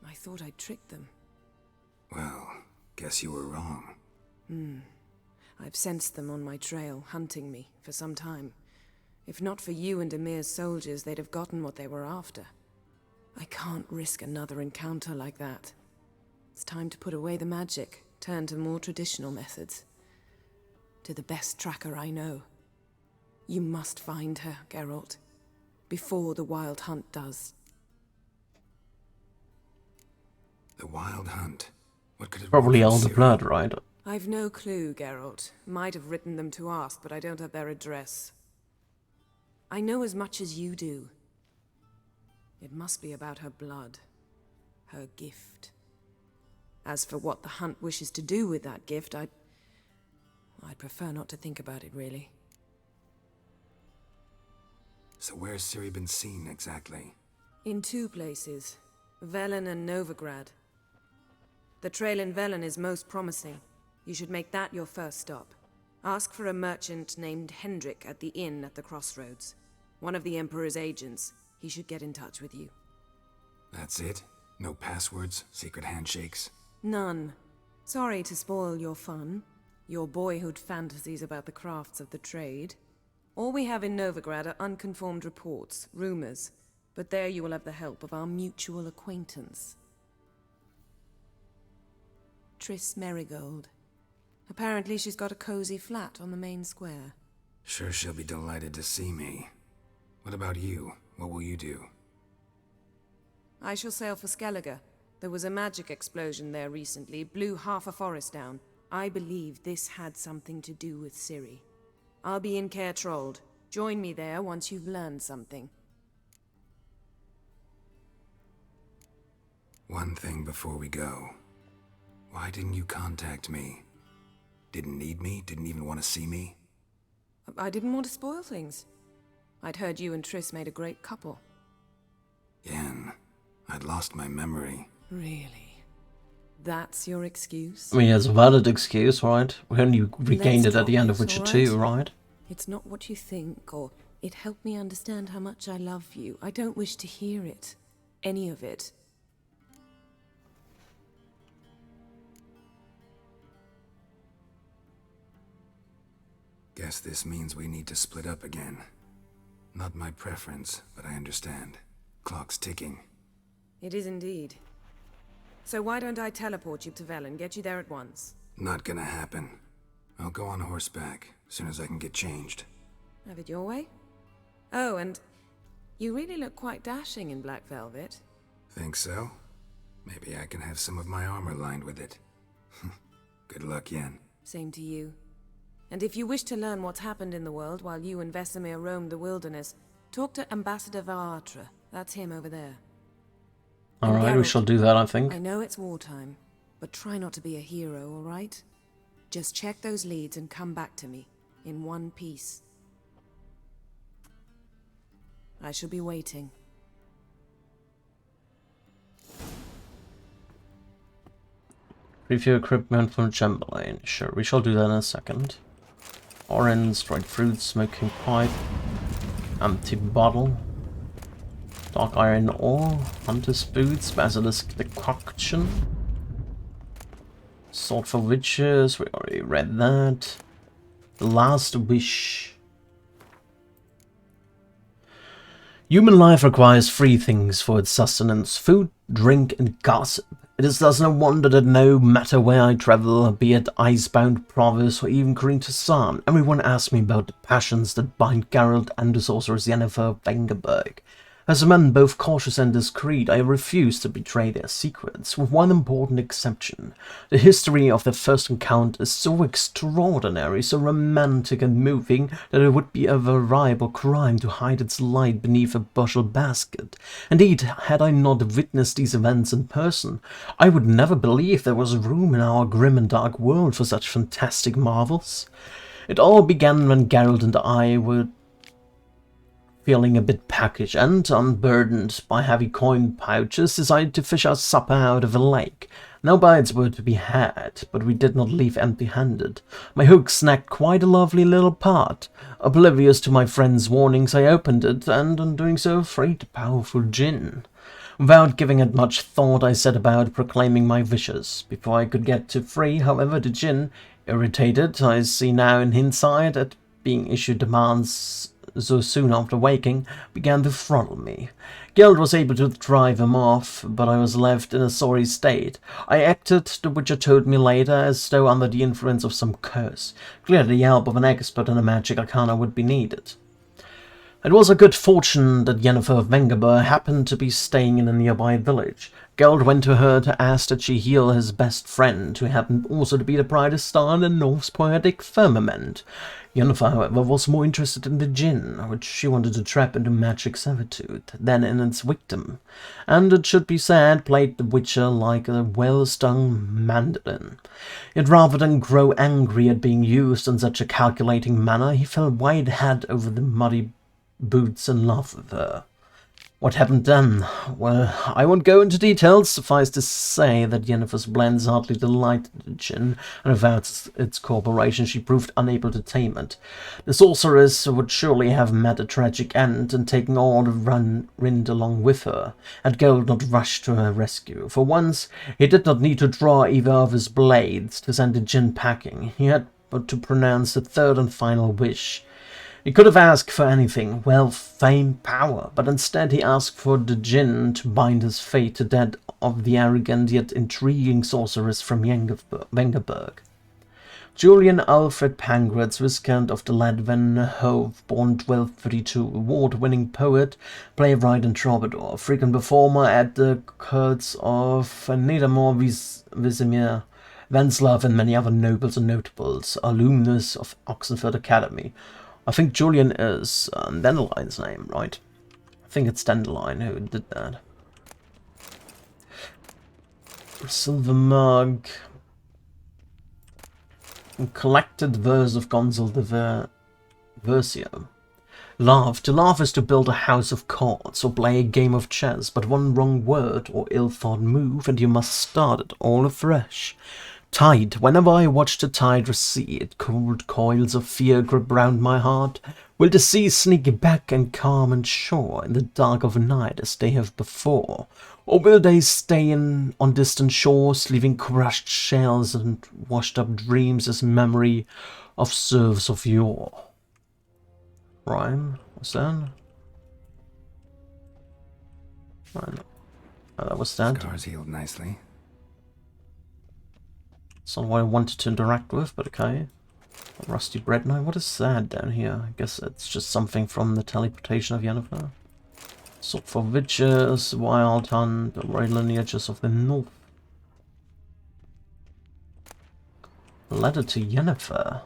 S13: I thought I'd tricked them.
S4: Well, guess you were wrong.
S13: I've sensed them on my trail, hunting me, for some time. If not for you and Ymir's soldiers, they'd have gotten what they were after. I can't risk another encounter like that. It's time to put away the magic, turn to more traditional methods. To the best tracker I know. You must find her, Geralt. Before the Wild Hunt does.
S4: The Wild Hunt? What could it
S1: Probably
S4: want
S1: all
S4: from
S1: the
S4: Ciri?
S1: blood, right?
S13: I've no clue, Geralt. Might have written them to ask, but I don't have their address. I know as much as you do. It must be about her blood. Her gift. As for what the Hunt wishes to do with that gift, I'd prefer not to think about it, really.
S4: So where's Ciri been seen, exactly?
S13: In two places. Velen and Novigrad. The trail in Velen is most promising. You should make that your first stop. Ask for a merchant named Hendrik at the inn at the crossroads. One of the Emperor's agents. He should get in touch with you.
S4: That's it? No passwords? Secret handshakes?
S13: None. Sorry to spoil your fun. Your boyhood fantasies about the crafts of the trade. All we have in Novigrad are unconfirmed reports, rumors. But there you will have the help of our mutual acquaintance. Triss Merigold. Apparently she's got a cozy flat on the main square.
S4: Sure she'll be delighted to see me. What about you? What will you do?
S13: I shall sail for Skellige. There was a magic explosion there recently, blew half a forest down. I believe this had something to do with Ciri. I'll be in Caer Trolde. Join me there once you've learned something.
S4: One thing before we go. Why didn't you contact me? Didn't need me? Didn't even want to see me?
S13: I didn't want to spoil things. I'd heard you and Triss made a great couple.
S4: Yen, I'd lost my memory.
S13: Really? That's your excuse?
S1: I mean, it's a valid excuse, right? When you regained it at the end of Witcher 2, right?
S13: It's not what you think, or it helped me understand how much I love you. I don't wish to hear it. Any of it.
S4: Guess this means we need to split up again. Not my preference, but I understand. Clock's ticking.
S13: It is indeed. So why don't I teleport you to Velen, get you there at once?
S4: Not gonna happen. I'll go on horseback, as soon as I can get changed.
S13: Have it your way? Oh, and you really look quite dashing in black velvet.
S4: Think so? Maybe I can have some of my armor lined with it. Good luck, Yen.
S13: Same to you. And if you wish to learn what's happened in the world while you and Vesemir roamed the wilderness, talk to Ambassador Varatra. That's him over there.
S1: Alright, we shall do that, I think.
S13: I know it's wartime, but try not to be a hero, alright? Just check those leads and come back to me, in one piece. I shall be waiting.
S1: Review equipment from Chamberlain. Sure, we shall do that in a second. Orange, dried fruit, smoking pipe, empty bottle, dark iron ore, hunter's boots, basilisk decoction, sword for witches, we already read that. The last wish. Human life requires three things for its sustenance: food, drink, and gossip. It is thus no wonder that no matter where I travel, be it Icebound Province or even Kryn Tusan, everyone asks me about the passions that bind Geralt and the sorceress Yennefer of Vengerberg. As a man both cautious and discreet, I refuse to betray their secrets, with one important exception. The history of their first encounter is so extraordinary, so romantic and moving, that it would be a verifiable crime to hide its light beneath a bushel basket. Indeed, had I not witnessed these events in person, I would never believe there was room in our grim and dark world for such fantastic marvels. It all began when Geralt and I were feeling a bit peckish and, unburdened by heavy coin pouches, decided to fish our supper out of a lake. No bites were to be had, but we did not leave empty-handed. My hook snagged quite a lovely little part. Oblivious to my friend's warnings, I opened it, and on doing so freed a powerful djinn. Without giving it much thought, I set about proclaiming my wishes. Before I could get to free, however, the djinn, irritated, I see now in hindsight, at being issued demands so soon after waking, began to throttle me. Geralt was able to drive him off, but I was left in a sorry state. I acted, the Witcher told me later, as though under the influence of some curse. Clearly the help of an expert in the magic arcana would be needed. It was a good fortune that Yennefer of Vengerberg happened to be staying in a nearby village. Geralt went to her to ask that she heal his best friend, who happened also to be the brightest star in the North's poetic firmament. Yennefer, however, was more interested in the djinn, which she wanted to trap into magic servitude, than in its victim, and, it should be said, played the Witcher like a well-strung mandolin. Yet rather than grow angry at being used in such a calculating manner, he fell wide head over the muddy boots in love with her. What happened then? Well, I won't go into details. Suffice to say that Yennefer's blends hardly delighted the djinn, and without its cooperation she proved unable to tame it. The sorceress would surely have met a tragic end, and taken all the Rind along with her, had Geralt not rushed to her rescue. For once, he did not need to draw either of his blades to send the djinn packing. He had but to pronounce the third and final wish. He could have asked for anything, wealth, fame, power, but instead he asked for the djinn to bind his fate to that of the arrogant yet intriguing sorceress from Wengerberg. Julian Alfred Pangratz, Viscount of the Ladven Hove, born 1232, award-winning poet, playwright and troubadour, frequent performer at the courts of Nedamor, Visimir, Vanslav and many other nobles and notables, alumnus of Oxenford Academy. I think Julian is Dandelion's name, right? I think it's Dandelion who did that. Silver mug. Collected verse of Gonzalo de Versio. Laugh. To laugh is to build a house of cards or play a game of chess, but one wrong word or ill-thought move and you must start it all afresh. Tide. Whenever I watch the tide recede, cold coils of fear grip round my heart. Will the sea sneak back and calm and sure in the dark of night as they have before? Or will they stay on distant shores, leaving crushed shells and washed-up dreams as memory of serfs of yore? Rhyme? What's that? Oh, that was that.
S4: Scars healed nicely.
S1: It's not what I wanted to interact with, but okay. Rusty bread knife. What is that down here? I guess it's just something from the teleportation of Yennefer. Sought for witches, wild hunt, the right lineages of the north. Letter to Yennefer.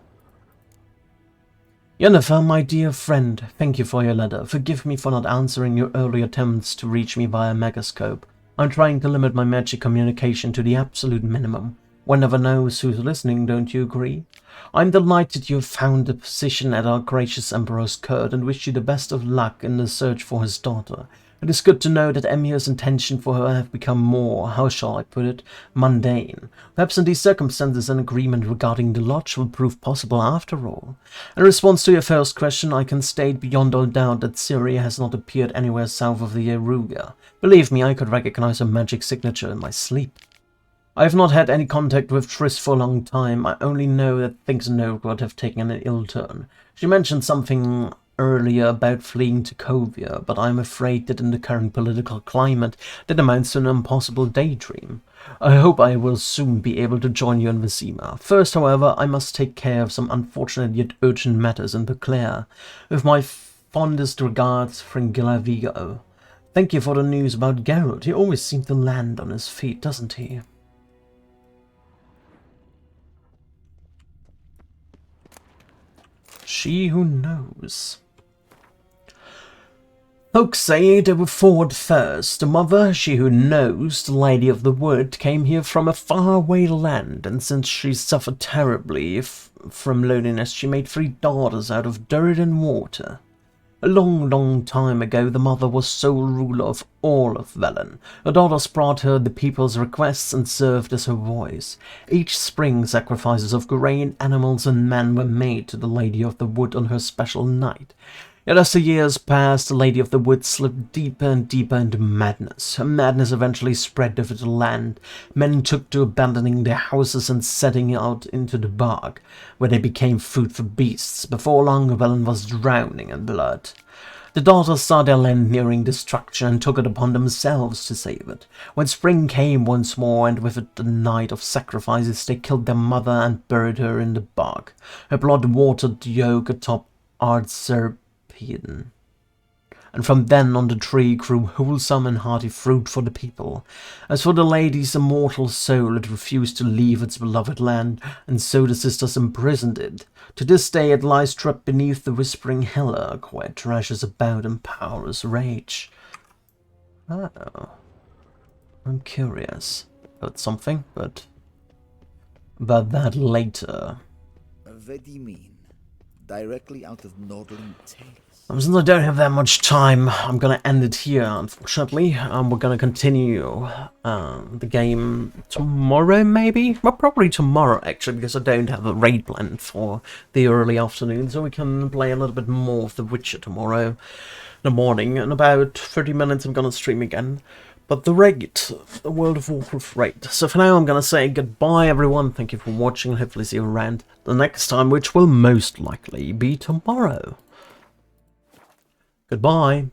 S1: Yennefer, my dear friend, thank you for your letter. Forgive me for not answering your early attempts to reach me via Megascope. I'm trying to limit my magic communication to the absolute minimum. One never knows who's listening, don't you agree? I'm delighted you have found a position at our gracious Emperor's court and wish you the best of luck in the search for his daughter. It is good to know that Emir's intention for her have become more, how shall I put it, mundane. Perhaps in these circumstances an agreement regarding the lodge will prove possible after all. In response to your first question, I can state beyond all doubt that Ciri has not appeared anywhere south of the Eruga. Believe me, I could recognize her magic signature in my sleep. I have not had any contact with Triss for a long time. I only know that things in Novgorod have taken an ill turn. She mentioned something earlier about fleeing to Kovia, but I'm afraid that in the current political climate, that amounts to an impossible daydream. I hope I will soon be able to join you in Vizima. First, however, I must take care of some unfortunate yet urgent matters in Beauclair. With my fondest regards, Fringilla Vigo. Thank you for the news about Geralt. He always seems to land on his feet, doesn't he? She who knows. Folks say they were forward first. The mother, she who knows, the Lady of the Wood, came here from a faraway land, and since she suffered terribly from loneliness, she made 3 daughters out of dirt and water. A long, long time ago, the mother was sole ruler of all of Velen. Her daughters brought her the people's requests and served as her voice. Each spring, sacrifices of grain, animals, and men were made to the Lady of the Wood on her special night. Yet as the years passed, the Lady of the Wood slipped deeper and deeper into madness. Her madness eventually spread over the land. Men took to abandoning their houses and setting out into the bog, where they became food for beasts. Before long, Velen was drowning in blood. The daughters saw their land nearing destruction and took it upon themselves to save it. When spring came once more, and with it the night of sacrifices, they killed their mother and buried her in the bog. Her blood watered the oak atop Ardserpian. And from then on the tree grew wholesome and hearty fruit for the people. As for the lady's immortal soul, it refused to leave its beloved land, and so the sisters imprisoned it. To this day it lies trapped beneath the whispering hillock, where it thrashes about in powerless rage. Oh. I'm curious about something, but about that later.
S9: What do you mean? Directly out of Northern Tales.
S1: Since I don't have that much time, I'm gonna end it here, unfortunately. We're gonna continue the game tomorrow, maybe? Well, probably tomorrow, actually, because I don't have a raid planned for the early afternoon, so we can play a little bit more of The Witcher tomorrow in the morning. In about 30 minutes, I'm gonna stream again. But the raid, the World of Warcraft raid. So for now, I'm gonna say goodbye, everyone. Thank you for watching, and hopefully see you around the next time, which will most likely be tomorrow. Goodbye.